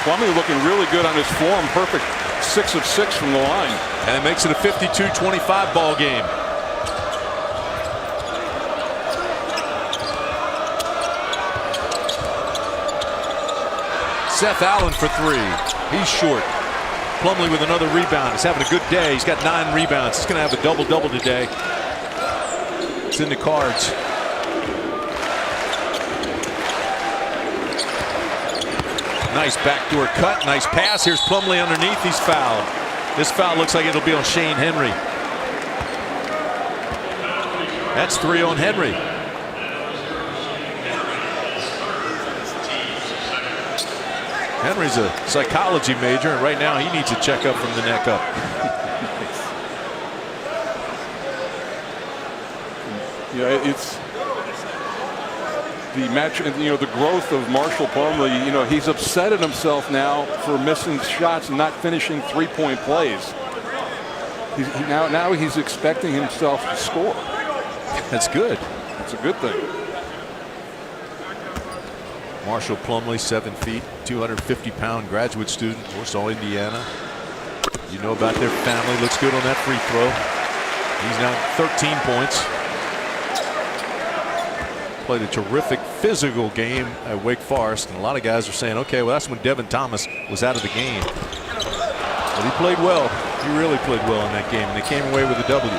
Plumlee looking really good on his form. Perfect 6 of 6 from the line. And it makes it a 52-25 ball game. Seth Allen for 3. He's short. Plumlee with another rebound. He's having a good day. He's got 9 rebounds. He's going to have a double-double today. It's in the cards. Nice backdoor cut. Nice pass. Here's Plumlee underneath. He's fouled. This foul looks like it'll be on Shane Henry. That's 3 on Henry. Henry's a psychology major, and right now he needs a checkup from the neck up. Yeah, it's the match, the growth of Marshall Plumlee. He's upset at himself now for missing shots and not finishing 3-point plays. Now he's expecting himself to score. That's good. That's a good thing. Marshall Plumlee, 7 feet, 250-pound graduate student, Warsaw, Indiana. You know about their family. Looks good on that free throw. He's now 13 points. Played a terrific physical game at Wake Forest, and a lot of guys are saying, okay, well, that's when Devin Thomas was out of the game. But he played well. He really played well in that game, and they came away with a W.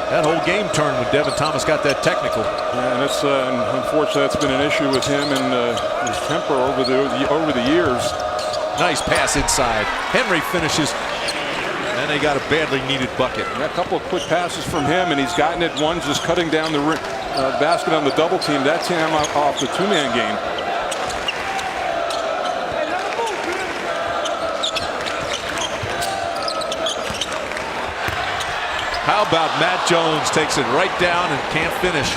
That whole game turned when Devin Thomas got that technical. Yeah, and it's unfortunately that's been an issue with him and his temper over the years. Nice pass inside. Henry finishes, and they got a badly needed bucket. Yeah, a couple of quick passes from him, and he's gotten it. One just cutting down the basket on the double team. That's him off the two-man game. How about Matt Jones takes it right down and can't finish.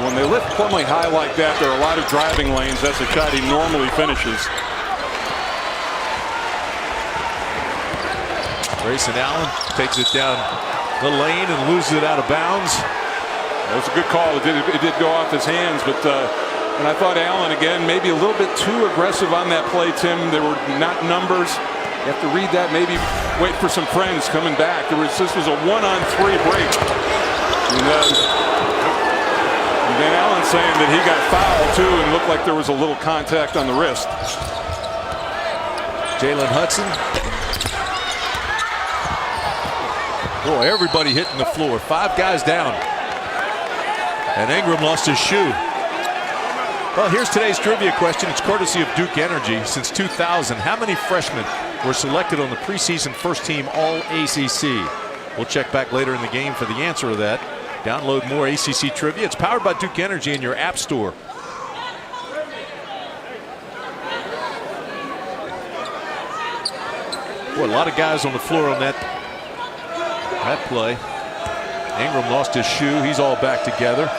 When they lift Plumlee high like that, there are a lot of driving lanes. That's a shot he normally finishes. Grayson Allen takes it down the lane and loses it out of bounds. That was a good call. It did go off his hands, but and I thought Allen again maybe a little bit too aggressive on that play, Tim. There were not numbers. You have to read that. Maybe wait for some friends coming back. This was a 1-on-3 break. And then Allen saying that he got fouled too, and looked like there was a little contact on the wrist. Jalen Hudson. Boy, everybody hitting the floor. 5 guys down. And Ingram lost his shoe. Well, here's today's trivia question. It's courtesy of Duke Energy. Since 2000, how many freshmen were selected on the preseason first team All-ACC? We'll check back later in the game for the answer to that. Download more ACC trivia. It's powered by Duke Energy in your app store. Boy, a lot of guys on the floor on that play. Ingram lost his shoe. He's all back together.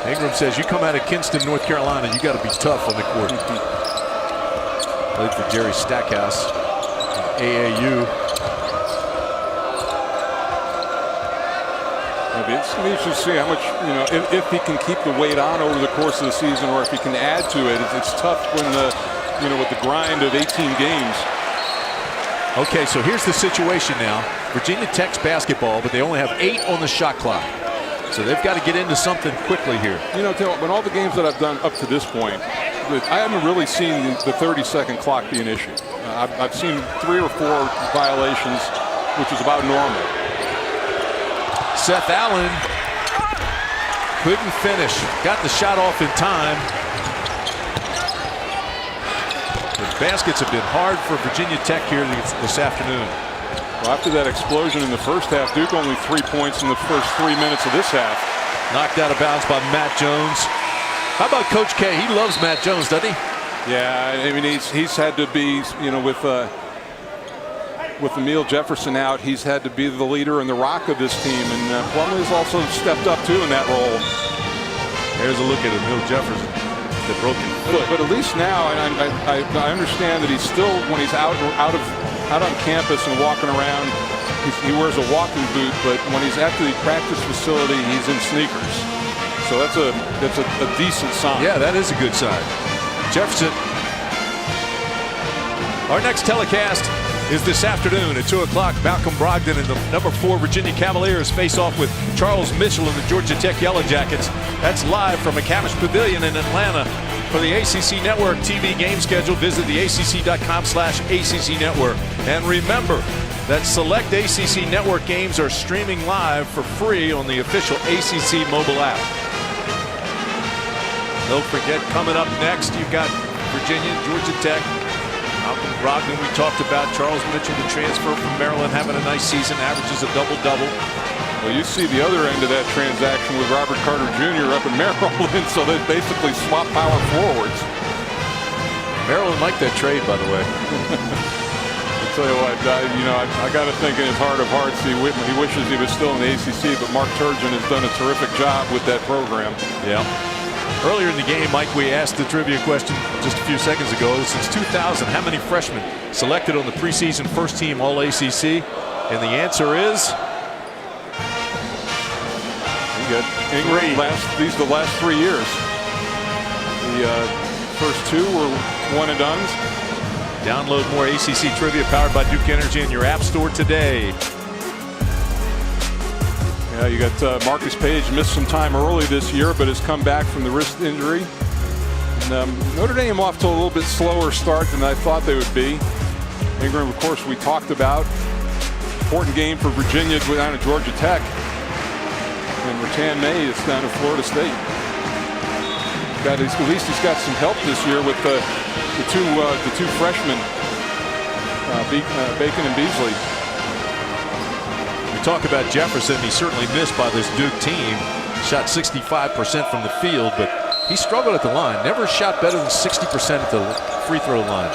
Ingram says, you come out of Kinston, North Carolina, you got to be tough on the court. Played for Jerry Stackhouse, AAU. It's interesting to see how much, if he can keep the weight on over the course of the season, or if he can add to it. It's tough when with the grind of 18 games. Okay, so here's the situation now. Virginia Tech's basketball, but they only have 8 on the shot clock. So they've got to get into something quickly here. When all the games that I've done up to this point, I haven't really seen the 30-second clock be an issue. I've seen 3 or 4 violations, which is about normal. Seth Allen couldn't finish. Got the shot off in time. The baskets have been hard for Virginia Tech here this afternoon. Well, after that explosion in the first half, Duke only 3 points in the first 3 minutes of this half. Knocked out of bounds by Matt Jones. How about Coach K? He loves Matt Jones, doesn't he? Yeah, I mean he's had to be, with Emil Jefferson out, he's had to be the leader and the rock of this team, and Plumlee's also stepped up too in that role. There's a look at Emil Jefferson, the broken foot. But at least now, and I understand that he's still, when he's out on campus and walking around, he wears a walking boot. But when he's at the practice facility, he's in sneakers. So that's a decent sign. Yeah, that is a good sign. Jefferson. Our next telecast is this afternoon at 2 o'clock. Malcolm Brogdon and the number 4 Virginia Cavaliers face off with Charles Mitchell and the Georgia Tech Yellow Jackets. That's live from McCamish Pavilion in Atlanta. For the ACC Network TV game schedule, visit theacc.com/ACC Network. And remember that select ACC Network games are streaming live for free on the official ACC mobile app. Don't forget, coming up next, you've got Virginia, Georgia Tech. Malcolm Brogdon, we talked about. Charles Mitchell, the transfer from Maryland, having a nice season, averages a double-double. Well, you see the other end of that transaction with Robert Carter Jr. up in Maryland, so they basically swap power forwards. Maryland liked that trade, by the way. I'll tell you what, I got to think in his heart of hearts he wishes he was still in the ACC, but Mark Turgeon has done a terrific job with that program. Yeah. Earlier in the game, Mike, we asked the trivia question just a few seconds ago. Since 2000, how many freshmen selected on the preseason first team All-ACC? And the answer is... Good. Ingram, these are the last 3 years. The first 2 were one and dones. Download more ACC trivia powered by Duke Energy in your app store today. Yeah, you got Marcus Page missed some time early this year, but has come back from the wrist injury. And, Notre Dame off to a little bit slower start than I thought they would be. Ingram, of course, we talked about. Important game for Virginia down at Georgia Tech. And Rattan May is down at Florida State. At least he's got some help this year with the two freshmen, Bacon and Beasley. We talk about Jefferson. He's certainly missed by this Duke team. Shot 65% from the field, but he struggled at the line. Never shot better than 60% at the free throw line.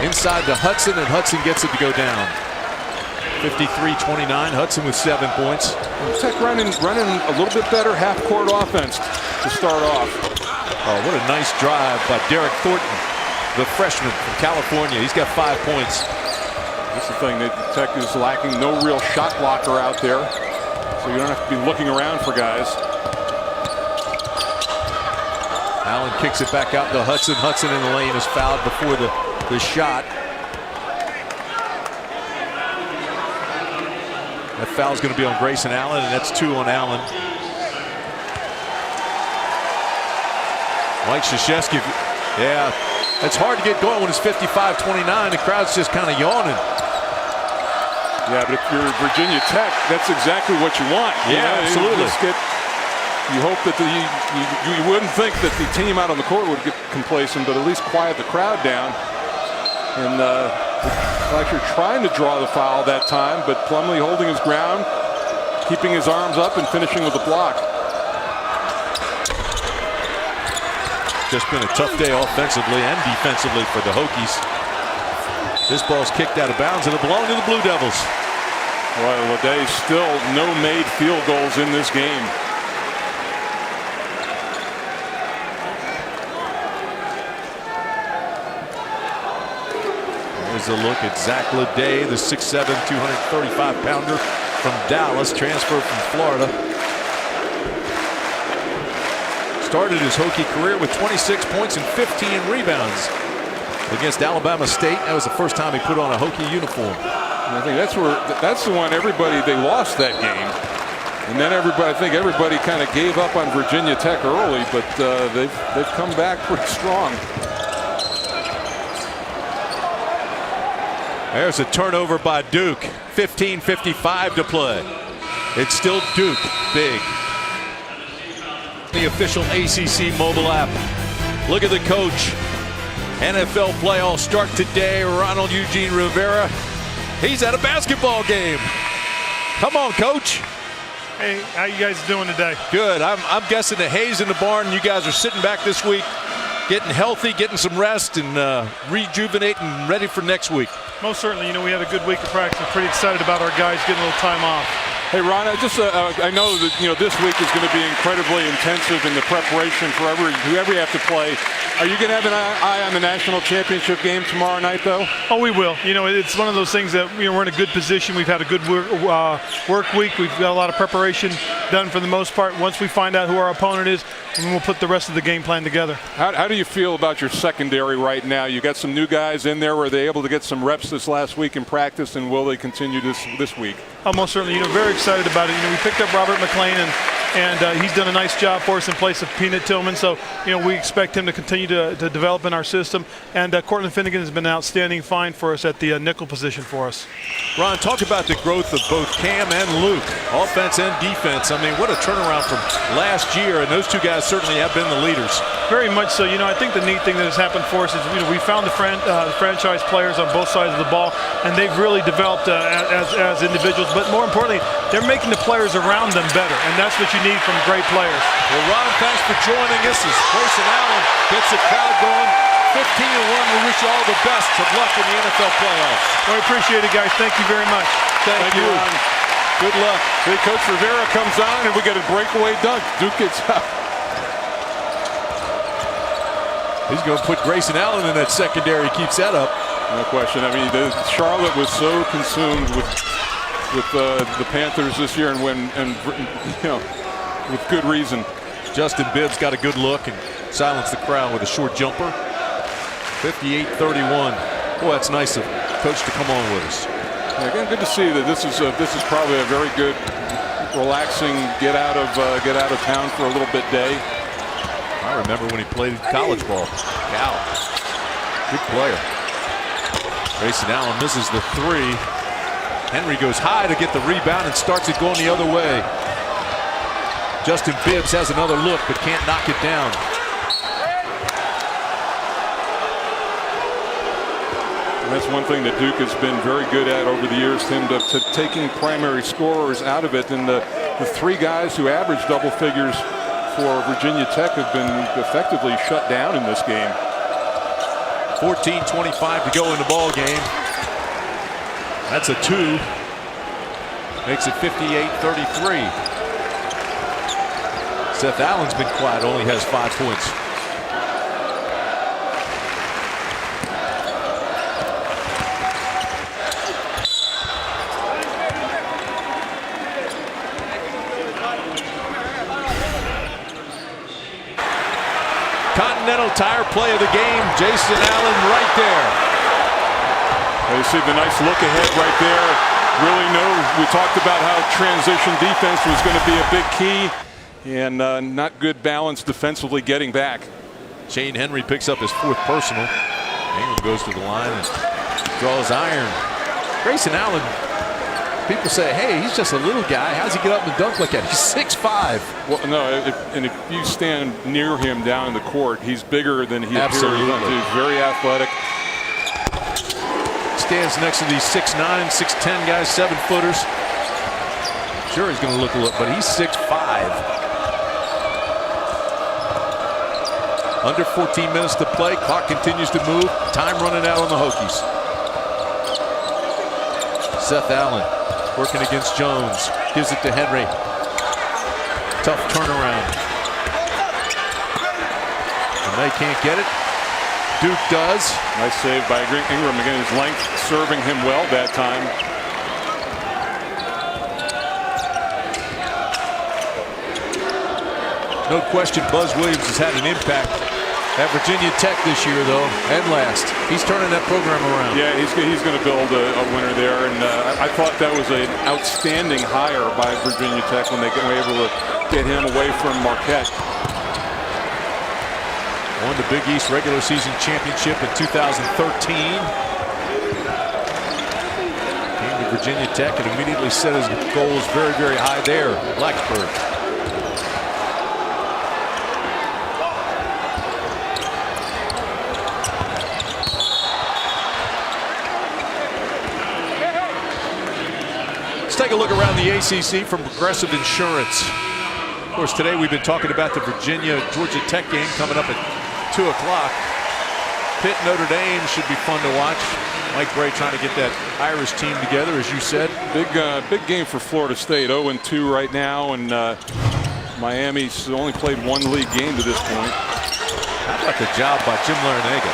Inside to Hudson, and Hudson gets it to go down. 53-29. Hudson with 7 points. Tech running a little bit better half-court offense to start off. Oh, what a nice drive by Derek Thornton, the freshman from California. He's got 5 points. That's the thing, that Tech is lacking no real shot blocker out there, so you don't have to be looking around for guys. Allen kicks it back out to Hudson. Hudson in the lane is fouled before the shot. That foul is going to be on Grayson Allen, and that's 2 on Allen. Mike Krzyzewski, yeah, it's hard to get going when it's 55-29. The crowd's just kind of yawning. Yeah, but if you're Virginia Tech, that's exactly what you want. Yeah, absolutely. You hope that you wouldn't think that the team out on the court would get complacent, but at least quiet the crowd down. And actually trying to draw the foul that time, but Plumlee holding his ground, keeping his arms up and finishing with the block. Just been a tough day offensively and defensively for the Hokies. This ball's kicked out of bounds, and it belonged to the Blue Devils. Well, Leday still no made field goals in this game. Here's a look at Zach Leday, the 6'7", 235-pounder from Dallas, transfer from Florida. Started his Hokie career with 26 points and 15 rebounds against Alabama State. That was the first time he put on a Hokie uniform. And I think that's the one they lost that game. And then I think everybody kind of gave up on Virginia Tech early, but they've come back pretty strong. There's a turnover by Duke. 15:55 to play. It's still Duke big. The official ACC mobile app. Look at the coach. NFL playoffs start today. Ronald Eugene Rivera. He's at a basketball game. Come on, coach. Hey, how you guys doing today? Good. I'm guessing the hay's in the barn. You guys are sitting back this week, getting healthy, getting some rest, and rejuvenating, and ready for next week. Most certainly. We had a good week of practice. I'm pretty excited about our guys getting a little time off. Hey, Ron, I know that this week is going to be incredibly intensive in the preparation for whoever you have to play. Are you going to have an eye on the national championship game tomorrow night, though? Oh, we will. It's one of those things that we're in a good position. We've had a good work week. We've got a lot of preparation done for the most part. Once we find out who our opponent is, then we'll put the rest of the game plan together. How do you feel about your secondary right now? You got some new guys in there. Were they able to get some reps this last week in practice, and will they continue this week? Oh, most certainly. Very excited about it. We picked up Robert McLean, and he's done a nice job for us in place of Peanut Tillman. So, we expect him to continue to develop in our system. And Cortland Finnegan has been an outstanding find for us at the nickel position for us. Ron, talk about the growth of both Cam and Luke, offense and defense. I mean, what a turnaround from last year, and those two guys certainly have been the leaders. Very much so. I think the neat thing that has happened for us is, we found the franchise players on both sides of the ball, and they've really developed as individuals. But more importantly, they're making the players around them better, and that's what you need from great players. Well, Ron, thanks for joining us as Grayson Allen gets the crowd going. 15-1. We wish you all the best of luck in the NFL playoffs. Well, I appreciate it, guys. Thank you very much. Thank you. Ron. Good luck. See, Coach Rivera comes on, and we get a breakaway dunk. Duke gets out. He's going to put Grayson Allen in that secondary. Keeps that up. No question. I mean, Charlotte was so consumed with the Panthers this year, and with good reason. Justin Bibbs got a good look and silenced the crowd with a short jumper. 58-31. Boy, that's nice of Coach to come on with us. Yeah, again, good to see that this is probably a very good, relaxing get out of town for a little bit day. I remember when he played college ball. Cal, good player. Grayson Allen misses the three. Henry goes high to get the rebound and starts it going the other way. Justin Bibbs has another look but can't knock it down. And that's one thing that Duke has been very good at over the years, Tim, to taking primary scorers out of it. And the three guys who average double figures for Virginia Tech have been effectively shut down in this game. 14:25 to go in the ball game. That's a 2. Makes it 58-33. Seth Allen's been quiet, only has 5 points. Continental Tire play of the game. Jason Allen right there. You see the nice look ahead right there. Really we talked about how transition defense was going to be a big key, and not good balance defensively getting back. Shane Henry picks up his 4th personal. Ingram goes to the line and draws iron. Grayson Allen, people say, hey, he's just a little guy. How's he get up and dunk like that? He's 6'5". Well, no, and if you stand near him down in the court, he's bigger than he appears. He's very athletic. Stands next to these 6'9", 6'10" guys, 7-footers. Sure, he's going to look a little, but he's 6'5". Under 14 minutes to play. Clock continues to move. Time running out on the Hokies. Seth Allen working against Jones. Gives it to Henry. Tough turnaround. And they can't get it. Duke does. Nice save by Ingram. Again, his length serving him well that time. No question Buzz Williams has had an impact at Virginia Tech this year, though, and last. He's turning that program around. Yeah, he's going to build a winner there, and I thought that was an outstanding hire by Virginia Tech when they were able to get him away from Marquette. Won the Big East regular season championship in 2013. Came to Virginia Tech and immediately set his goals very, very high there in Blacksburg. Let's take a look around the ACC from Progressive Insurance. Of course, today we've been talking about the Virginia-Georgia Tech game coming up at 2 o'clock. Pitt Notre Dame should be fun to watch. Mike Bray trying to get that Irish team together, as you said. Big game for Florida State. 0-2 right now, and Miami's only played one league game to this point. How about the job by Jim Larinaga?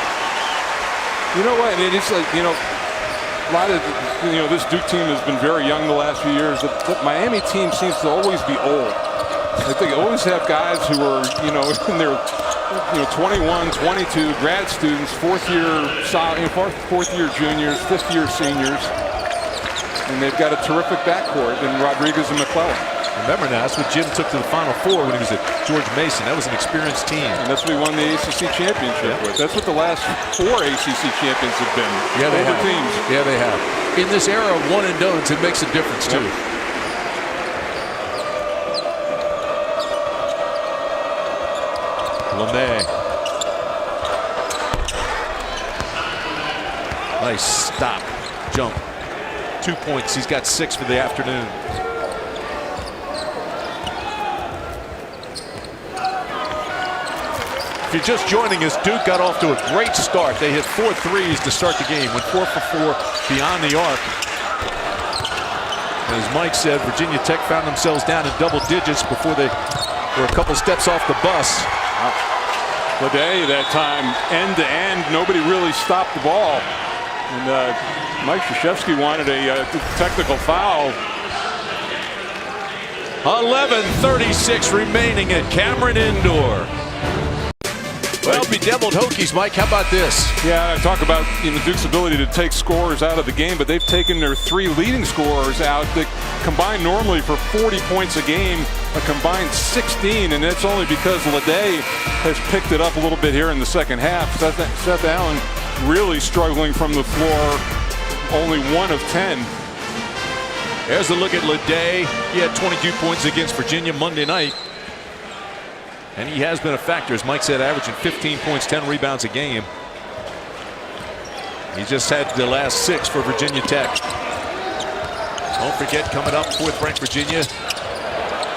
You know what? It's like, a lot of, this Duke team has been very young the last few years. The Miami team seems to always be old. Like they always have guys who are, in their 21, 22 grad students, fourth year juniors, 5th year seniors, and they've got a terrific backcourt in Rodriguez and McClellan. Remember now, that's what Jim took to the Final Four when he was at George Mason. That was an experienced team. And that's what he won the ACC championship with. That's what the last 4 ACC champions have been. Yeah, they have. Teams. Yeah, they have. In this era of one and dones, it makes a difference too. LeMay. Nice stop, jump. 2 points. He's got 6 for the afternoon. If you're just joining us, Duke got off to a great start. They hit 4 threes to start the game, went 4 for 4 beyond the arc. And as Mike said, Virginia Tech found themselves down in double digits before they were a couple steps off the bus. Today, that time, end to end, nobody really stopped the ball. And Mike Krzyzewski wanted a technical foul. 11:36 remaining at Cameron Indoor. Well, bedeviled Hokies, Mike. How about this? Yeah, I talk about Duke's ability to take scorers out of the game, but they've taken their 3 leading scorers out that combine normally for 40 points a game, a combined 16, and that's only because Leday has picked it up a little bit here in the second half. Seth Allen really struggling from the floor, only 1 of 10. There's a look at Leday. He had 22 points against Virginia Monday night. And he has been a factor, as Mike said, averaging 15 points, 10 rebounds a game. He just had the last 6 for Virginia Tech. Don't forget, coming up, 4th ranked Virginia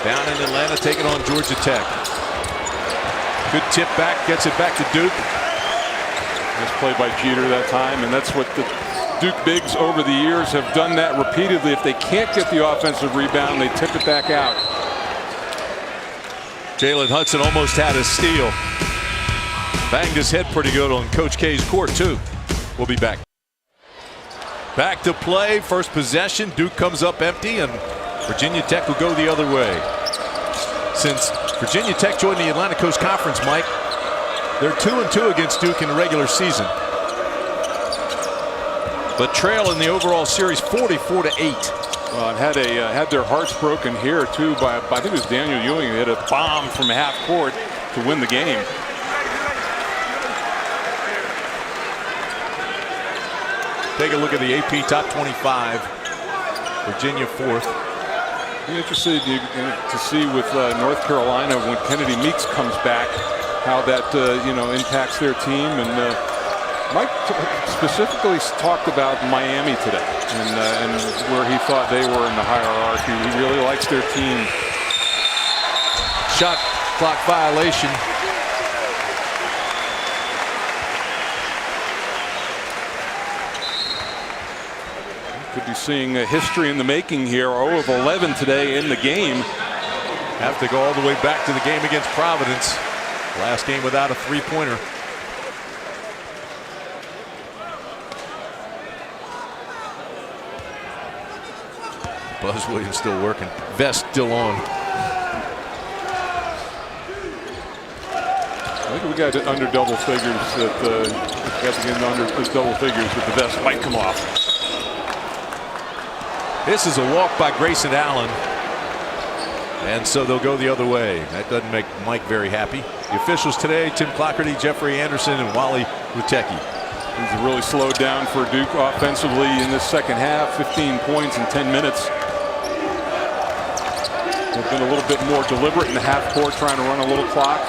down in Atlanta, taking on Georgia Tech. Good tip back, gets it back to Duke. Nice play by Jeter that time, and that's what the Duke bigs over the years have done that repeatedly. If they can't get the offensive rebound, they tip it back out. Jalen Hudson almost had a steal. Banged his head pretty good on Coach K's court, too. We'll be back. Back to play. First possession. Duke comes up empty, and Virginia Tech will go the other way. Since Virginia Tech joined the Atlantic Coast Conference, Mike, they're 2-2 against Duke in the regular season, but trail in the overall series 44-8. Well, had their hearts broken here too by I think it was Daniel Ewing who hit a bomb from half court to win the game. Take a look at the AP top 25. Virginia 4th. Be interested to see with North Carolina when Kennedy Meeks comes back, how that impacts their team. And Mike specifically talked about Miami today and where he thought they were in the hierarchy. He really likes their team. Shot clock violation. Could be seeing a history in the making here. 0 of 11 today in the game. Have to go all the way back to the game against Providence. Last game without a 3-pointer. Buzz Williams still working. Vest still on. I think we got it under double figures. Got to get under double figures with the vest might come off. This is a walk by Grayson Allen. And so they'll go the other way. That doesn't make Mike very happy. The officials today, Tim Clockerty, Jeffrey Anderson, and Wally Rutecki. He's really slowed down for Duke offensively in this second half. 15 points in 10 minutes. They've been a little bit more deliberate in the half court, trying to run a little clock.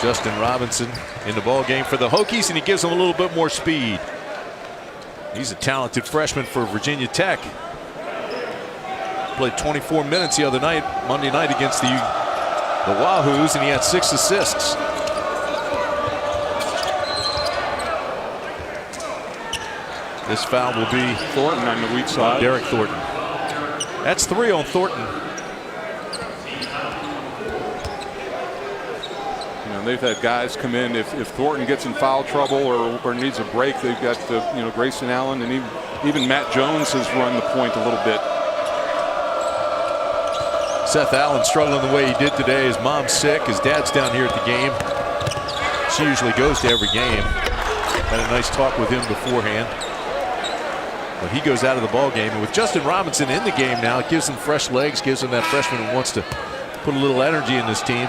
Justin Robinson in the ball game for the Hokies, and he gives them a little bit more speed. He's a talented freshman for Virginia Tech. Played 24 minutes the other night, Monday night, against the Wahoos, and he had 6 assists. This foul will be Thornton on the weak side. Derek Thornton. That's 3 on Thornton. They've had guys come in. If Thornton gets in foul trouble or needs a break, they've got Grayson Allen, and even Matt Jones has run the point a little bit. Seth Allen struggling the way he did today. His mom's sick. His dad's down here at the game. She usually goes to every game. Had a nice talk with him beforehand. But he goes out of the ball game. And with Justin Robinson in the game now, it gives him fresh legs, gives him that freshman who wants to put a little energy in this team.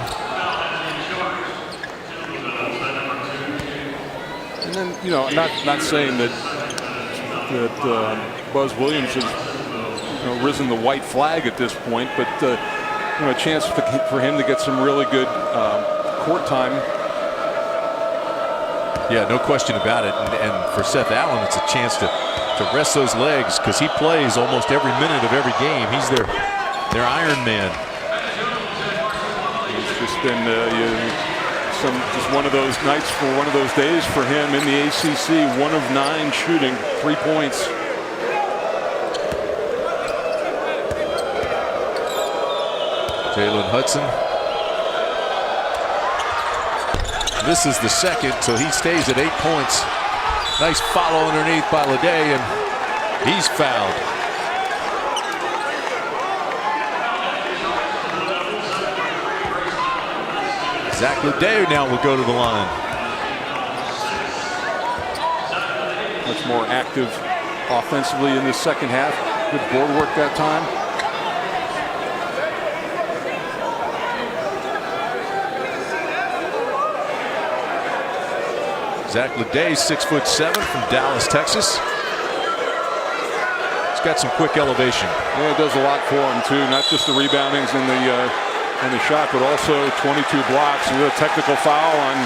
And then, not saying that Buzz Williams has risen the white flag at this point, but a chance for him to get some really good court time. Yeah, no question about it. And for Seth Allen, it's a chance to rest those legs, because he plays almost every minute of every game. He's their Iron Man. It's just been just one of those nights for one of those days for him in the ACC. 1 of 9 shooting, 3 points. Jalen Hudson. This is the second, so he stays at 8 points. Nice follow underneath by Leday, and he's fouled. Zach Leday now will go to the line. Much more active offensively in the second half. Good board work that time. Zach Leday, 6'7" from Dallas, Texas. He's got some quick elevation. Yeah, it does a lot for him too. Not just the reboundings and the shot, but also 22 blocks with a technical foul on.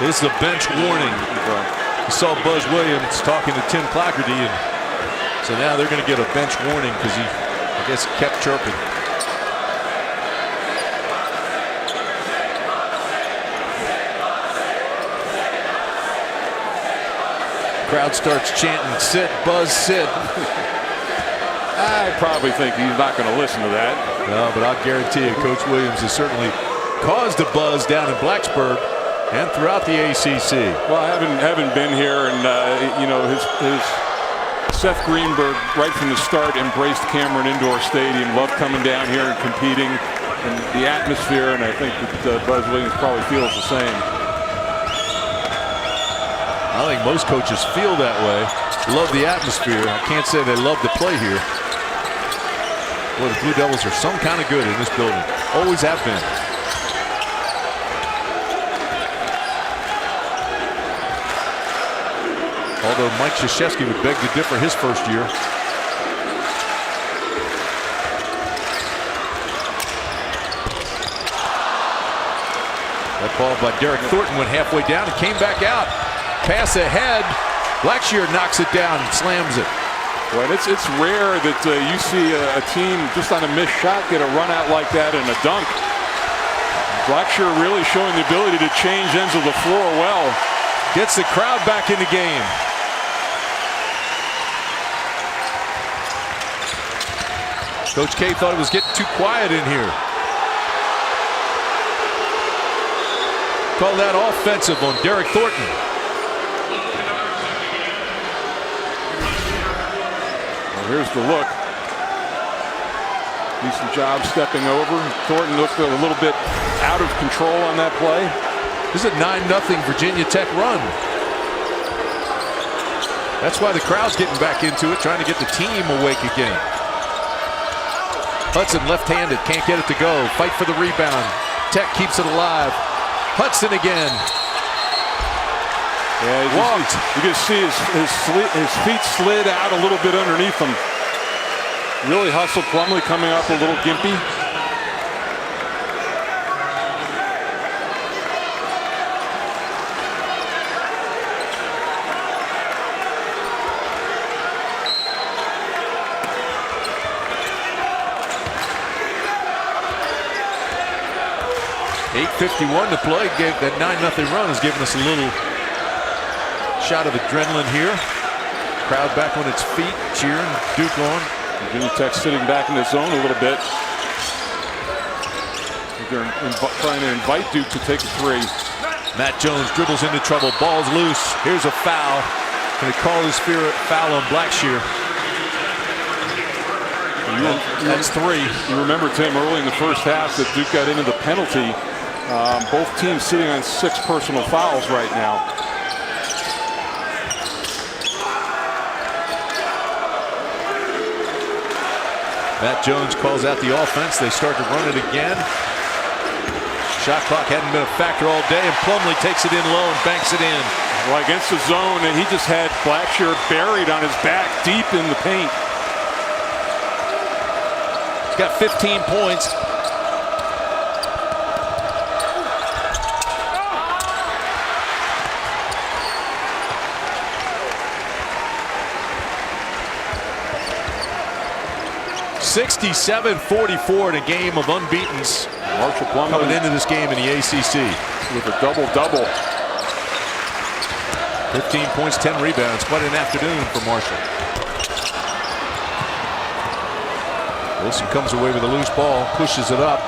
This is a bench warning. You saw Buzz Williams talking to Tim Clackerty, and so now they're going to get a bench warning because he, I guess, kept chirping. Crowd starts chanting, "Sit, Buzz, sit." I probably think he's not going to listen to that. No, but I'll guarantee you, Coach Williams has certainly caused a buzz down in Blacksburg and throughout the ACC. Well, having been here, and you know, his Seth Greenberg right from the start embraced Cameron Indoor Stadium, loved coming down here and competing, and the atmosphere. And I think that Buzz Williams probably feels the same. I think most coaches feel that way. Love the atmosphere. I can't say they love to play here. Boy, the Blue Devils are some kind of good in this building. Always have been. Although Mike Krzyzewski would beg to differ his first year. That ball by Derek Thornton went halfway down and came back out. Pass ahead. Blackshear knocks it down and slams it. Well, it's rare that you see a team just on a missed shot get a run out like that and a dunk. Blackshear really showing the ability to change ends of the floor well. Gets the crowd back in the game. Coach K thought it was getting too quiet in here. Call that offensive on Derek Thornton. Here's the look. Decent job stepping over. Thornton looked a little bit out of control on that play. This is a 9-0 Virginia Tech run. That's why the crowd's getting back into it, trying to get the team awake again. Hudson left-handed, can't get it to go. Fight for the rebound. Tech keeps it alive. Hudson again. Yeah, you can see his feet slid out a little bit underneath him. Really hustled. Plumlee coming up a little gimpy. .851 to play. That 9-0 run has given us a little shot of adrenaline here. Crowd back on its feet, cheering, Duke on. Virginia Tech sitting back in the zone a little bit. They're trying to invite Duke to take a three. Matt Jones dribbles into trouble. Ball's loose. Here's a foul. Going to call his foul on Blackshear. That's three. You remember, Tim, early in the first half that Duke got into the penalty. Both teams sitting on 6 personal fouls right now. Matt Jones calls out the offense. They start to run it again. Shot clock hadn't been a factor all day, and Plumlee takes it in low and banks it in. Well, against the zone, and he just had Blackshear buried on his back deep in the paint. He's got 15 points. .67-44 in a game of unbeatens. Marshall Plumlee coming into this game in the ACC with a double-double. 15 points, 10 rebounds. Quite an afternoon for Marshall. Wilson comes away with a loose ball, pushes it up.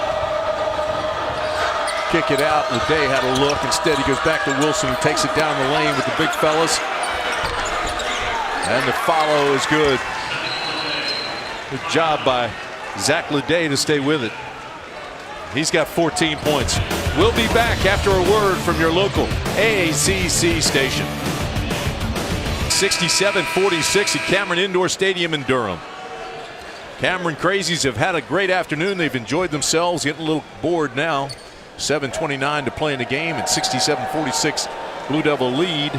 Kick it out. Leday had a look. Instead, he goes back to Wilson, who takes it down the lane with the big fellas. And the follow is good. Good job by Zach Leday to stay with it. He's got 14 points. We'll be back after a word from your local AACC station. 67-46 at Cameron Indoor Stadium in Durham. Cameron Crazies have had a great afternoon. They've enjoyed themselves, getting a little bored now. 7:29 to play in the game, and 67-46 Blue Devil lead.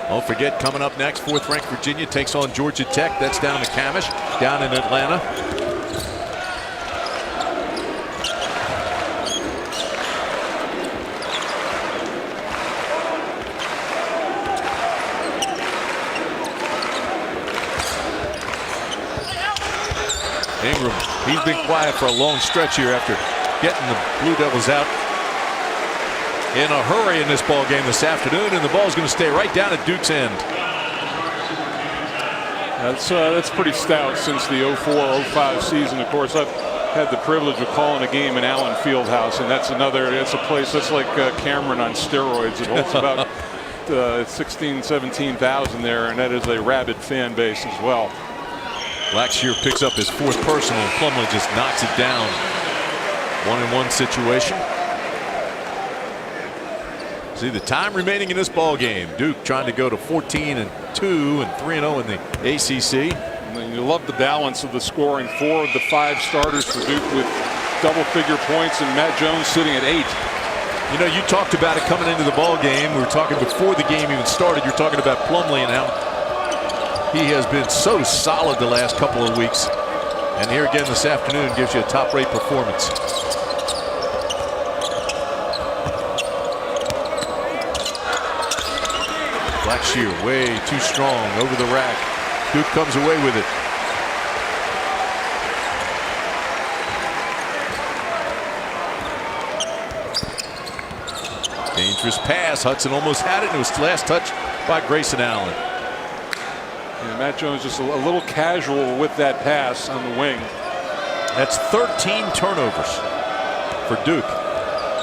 Don't forget, coming up next, 4th-ranked Virginia takes on Georgia Tech. That's down in McCamish, down in Atlanta. Ingram, he's been quiet for a long stretch here after getting the Blue Devils out in a hurry in this ball game this afternoon, and the ball's going to stay right down at Duke's end. That's pretty stout since the 04-05 season. Of course, I've had the privilege of calling a game in Allen Fieldhouse, and that's a place that's like Cameron on steroids. It holds about 17,000 there, and that is a rabid fan base as well. Blackshear picks up his 4th personal, and Plumlee just knocks it down. 1-and-1 situation. See the time remaining in this ball game. Duke trying to go to 14-2 and 3-0 in the ACC. And you love the balance of the scoring. 4 of the 5 starters for Duke with double-figure points, and Matt Jones sitting at 8. You know, you talked about it coming into the ball game. We were talking before the game even started. You're talking about Plumlee and how he has been so solid the last couple of weeks. And here again this afternoon gives you a top-rate performance. Blackshear way too strong over the rack. Duke comes away with it. Dangerous pass. Hudson almost had it, and it was last touch by Grayson Allen. Yeah, Matt Jones just a little casual with that pass on the wing. That's 13 turnovers for Duke.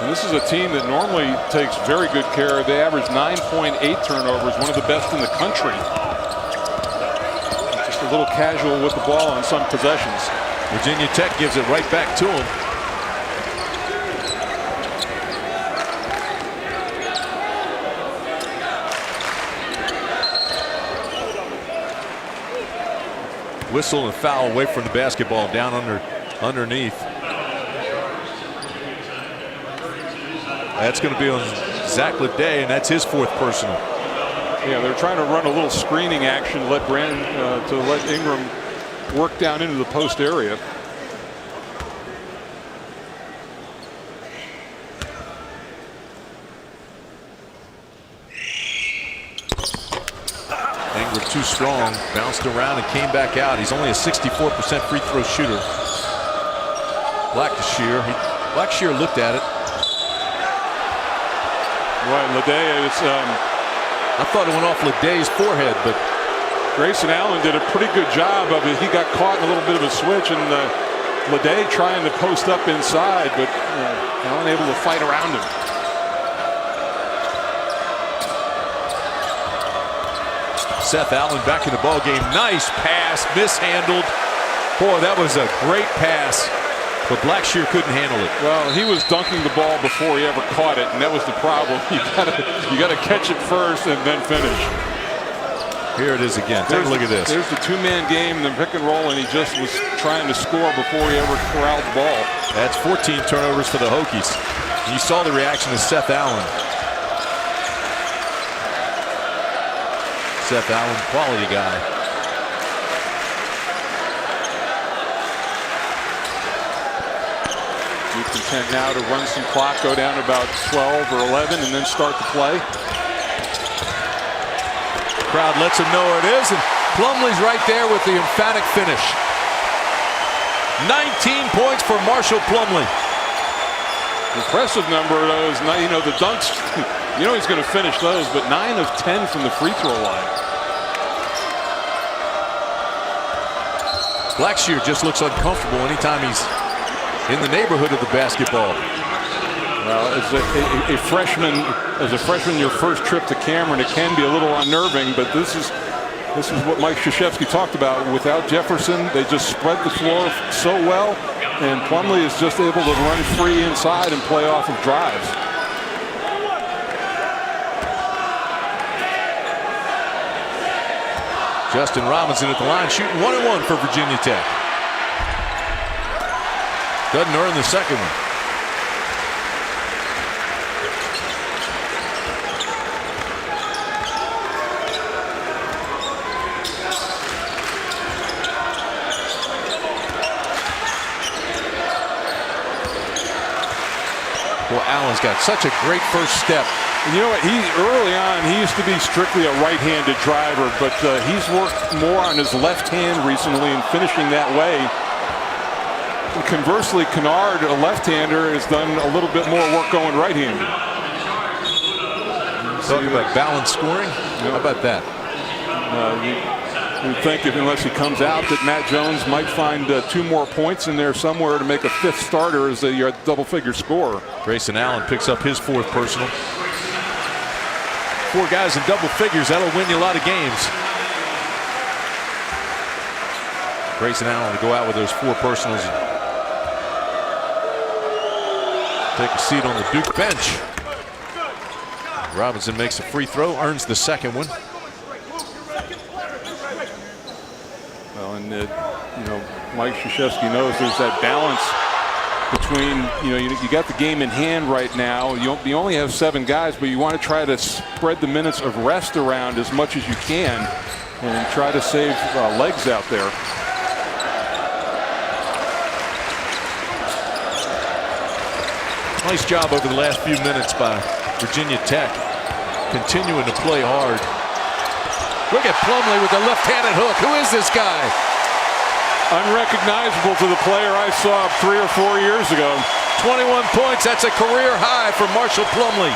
And this is a team that normally takes very good care. They average 9.8 turnovers, one of the best in the country. Just a little casual with the ball on some possessions. Virginia Tech gives it right back to him. Whistle and foul away from the basketball, down underneath. That's going to be on Zach Leday, and that's his 4th personal. Yeah, they're trying to run a little screening action, to let Ingram work down into the post area. Ingram too strong, bounced around and came back out. He's only a 64% free throw shooter. Blackshear looked at it. Right, Leday is. I thought it went off Leday's forehead, but Grayson Allen did a pretty good job of it. He got caught in a little bit of a switch, and Leday trying to post up inside, but Allen able to fight around him. Seth Allen back in the ball game. Nice pass, mishandled. Boy, that was a great pass, but Blackshear couldn't handle it. Well, he was dunking the ball before he ever caught it, and that was the problem. You gotta catch it first and then finish. Here it is again. Take a look at this. There's the 2-man game, the pick and roll, and he just was trying to score before he ever corralled the ball. That's 14 turnovers for the Hokies. You saw the reaction of Seth Allen. Seth Allen, quality guy. You content now to run some clock, go down to about 12 or 11, and then start the play. Crowd lets him know where it is, and Plumlee's right there with the emphatic finish. 19 points for Marshall Plumlee. Impressive number of those. You know, the dunks, you know he's going to finish those, but 9 of 10 from the free throw line. Blackshear just looks uncomfortable anytime he's in the neighborhood of the basketball. Well, as a freshman, your first trip to Cameron, it can be a little unnerving, but this is This is what Mike Krzyzewski talked about. Without Jefferson, they just spread the floor so well, and Plumlee is just able to run free inside and play off of drives. Justin Robinson at the line, shooting 1-1 for Virginia Tech. Doesn't earn the second one. Well, Allen's got such a great first step. And you know what? Early on, he used to be strictly a right-handed driver, but he's worked more on his left hand recently and finishing that way. And conversely, Kennard, a left-hander, has done a little bit more work going right-handed. Talking about balanced scoring? Yeah. How about that? You think, unless he comes out, that Matt Jones might find 2 more points in there somewhere to make a 5th starter as a double-figure scorer. Grayson Allen picks up his 4th personal. 4 guys in double figures, that'll win you a lot of games. Grayson Allen to go out with those 4 personals. Take a seat on the Duke bench. Robinson makes a free throw, earns the second one. Well, and you know, Mike Krzyzewski knows there's that balance between, you got the game in hand right now. You only have 7 guys, but you want to try to spread the minutes of rest around as much as you can and try to save legs out there. Nice job over the last few minutes by Virginia Tech, continuing to play hard. Look at Plumlee with the left-handed hook. Who is this guy? Unrecognizable to the player I saw 3 or 4 years ago. 21 points. That's a career high for Marshall Plumlee.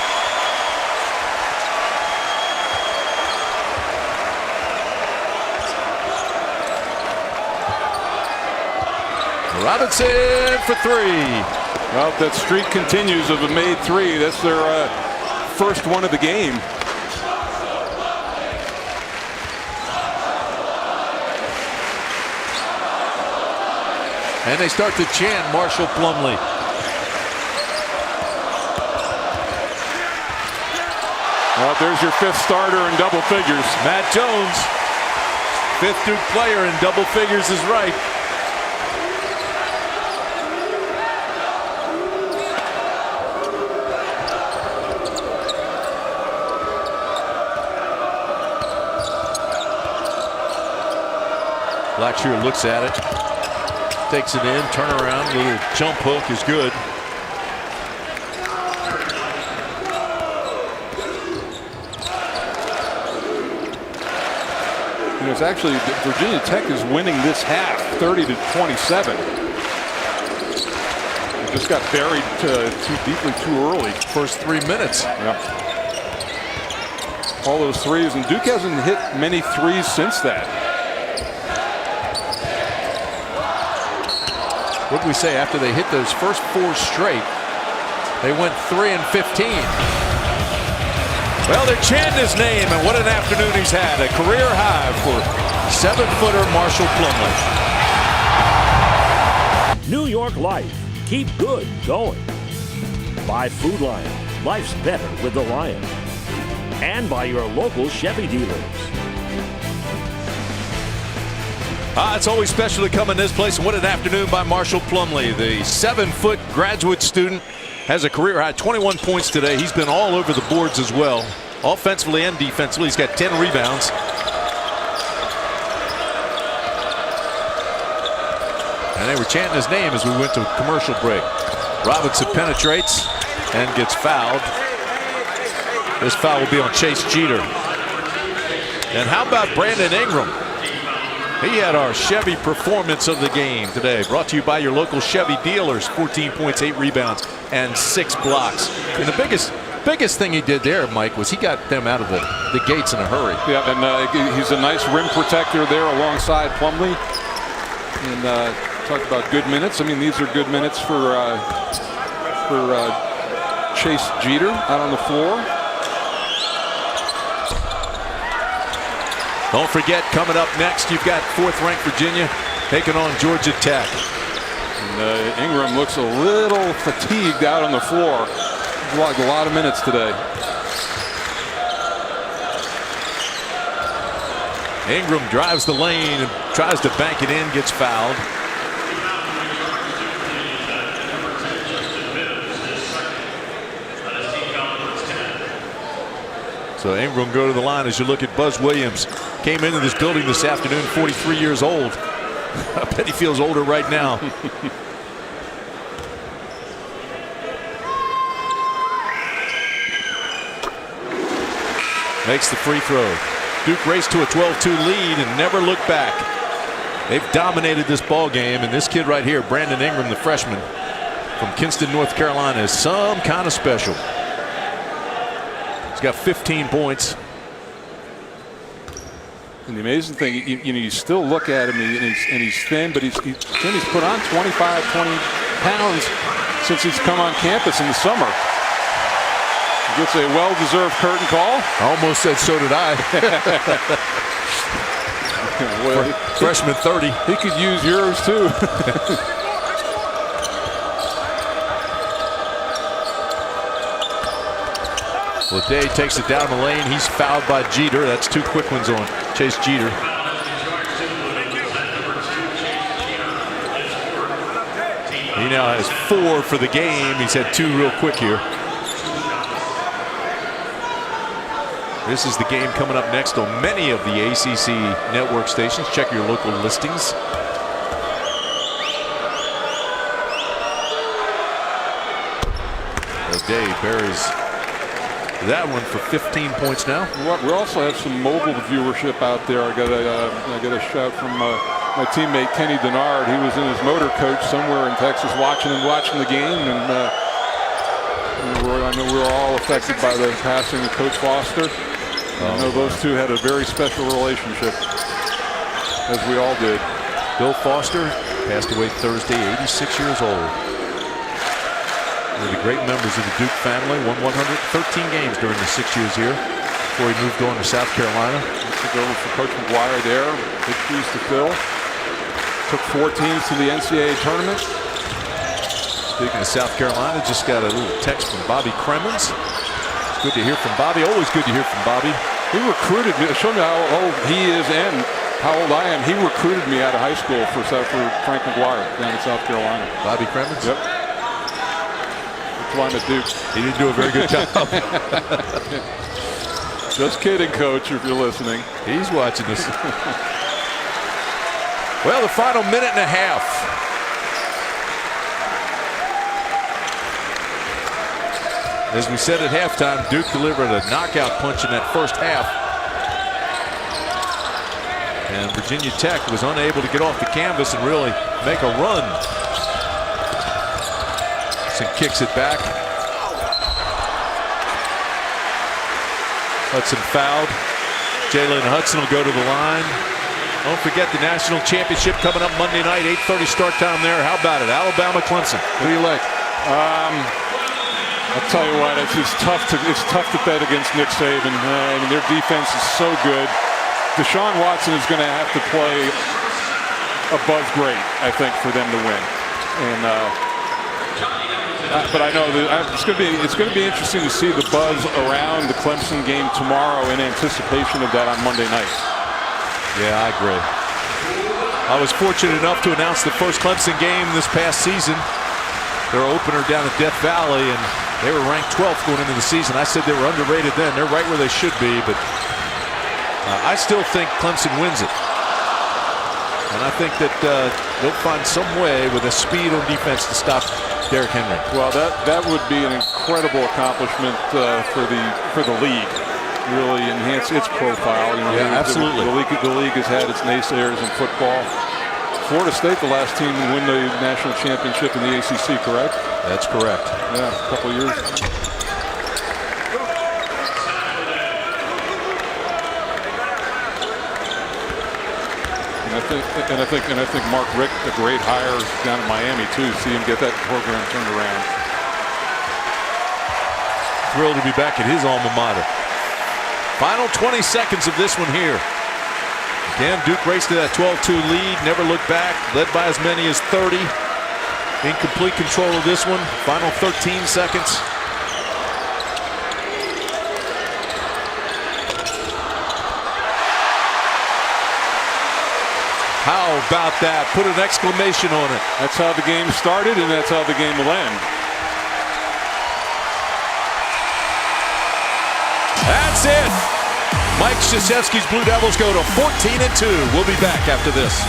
Robinson for 3. Well, that streak continues of a made 3. That's their first one of the game. And they start to chant Marshall Plumlee. Well, there's your 5th starter in double figures. Matt Jones, 5th Duke player in double figures is right. Blackshear looks at it. Takes it in, turn around, little jump hook is good. It's actually Virginia Tech is winning this half 30-27. It just got buried too deeply too early. First 3 minutes. Yep. All those threes, and Duke hasn't hit many threes since that. What did we say after they hit those first 4 straight? They went 3 and 15. Well, they're chanting his name, and what an afternoon he's had. A career high for 7-footer Marshall Plumlee. New York Life. Keep good going. By Food Lion. Life's better with the Lion. And by your local Chevy dealers. It's always special to come in this place, and what an afternoon by Marshall Plumlee. The 7-foot graduate student has a career high 21 points today. He's been all over the boards as well, offensively and defensively. He's got 10 rebounds. And they were chanting his name as we went to a commercial break. Robinson penetrates and gets fouled. This foul will be on Chase Jeter. And how about Brandon Ingram? He had our Chevy performance of the game today. Brought to you by your local Chevy dealers. 14 points, 8 rebounds, and 6 blocks. And the biggest thing he did there, Mike, was he got them out of the gates in a hurry. Yeah, and he's a nice rim protector there alongside Plumlee. And talked about good minutes. I mean, these are good minutes for Chase Jeter out on the floor. Don't forget, coming up next, you've got 4th-ranked Virginia taking on Georgia Tech. And, Ingram looks a little fatigued out on the floor. He's logged a lot of minutes today. Ingram drives the lane and tries to bank it in, gets fouled. So Ingram go to the line. As you look at Buzz Williams, came into this building this afternoon, 43 years old. I bet he feels older right now. Makes the free throw. Duke raced to a 12-2 lead and never looked back. They've dominated this ball game, and this kid right here, Brandon Ingram, the freshman from Kinston, North Carolina, is some kind of special. He's got 15 points. And the amazing thing, you still look at him, and he's thin, but he's put on 20 pounds since he's come on campus in the summer. He gets a well-deserved curtain call. I almost said so did I. Well, freshman 30. He could use yours too. Day takes it down the lane. He's fouled by Jeter. That's 2 quick ones on Chase Jeter. He now has 4 for the game. He's had 2 real quick here. This is the game coming up next on many of the ACC network stations. Check your local listings. Day buries that one for 15 points now. We also have some mobile viewership out there. I got a shout from my teammate Kenny Denard. He was in his motor coach somewhere in Texas watching the game, and I know we were all affected by the passing of Coach Foster. I know those two had a very special relationship, as we all did. Bill Foster passed away Thursday, 86 years old. One of the great members of the Duke family. Won 113 games during the 6 years here before he moved on to South Carolina. He took over for Coach McGuire there. Big shoes to fill. Took 4 teams to the NCAA tournament. Speaking of South Carolina, just got a little text from Bobby Cremens. It's good to hear from Bobby. Always good to hear from Bobby. He recruited me. Show me how old he is and how old I am. He recruited me out of high school for Frank McGuire down in South Carolina. Bobby Cremens? Yep. That's why I'm at Duke. He didn't do a very good job. Just kidding, Coach, if you're listening. He's watching this. Well, the final minute and a half. As we said at halftime, Duke delivered a knockout punch in that first half. And Virginia Tech was unable to get off the canvas and really make a run. Hudson kicks it back. Hudson fouled. Jalen Hudson will go to the line. Don't forget the national championship coming up Monday night, 8:30 start time there. How about it? Alabama, Clemson. What do you like? I'll tell you what, it's tough to bet against Nick Saban. I mean, their defense is so good. Deshaun Watson is going to have to play above great, I think, for them to win. And but I know that it's going to be interesting to see the buzz around the Clemson game tomorrow in anticipation of that on Monday night. Yeah, I agree. I was fortunate enough to announce the first Clemson game this past season. Their opener down at Death Valley, and they were ranked 12th going into the season. I said they were underrated then. They're right where they should be, but I still think Clemson wins it. And I think that they'll find some way with a speed on defense to stop Derrick Henry. Well, that would be an incredible accomplishment for the league. Really enhance its profile. You know, yeah, absolutely. The league has had its naysayers in football. Florida State, the last team to win the national championship in the ACC, correct? That's correct. Yeah, a couple of years. And I think Mark Richt, a great hire down in Miami too. See him get that program turned around. Thrilled to be back at his alma mater. Final 20 seconds of this one here. Again, Duke raced to that 12-2 lead, never looked back, led by as many as 30. In complete control of this one. Final 13 seconds. How about that? Put an exclamation on it. That's how the game started, and that's how the game will end. That's it. Mike Krzyzewski's Blue Devils go to 14-2. We'll be back after this.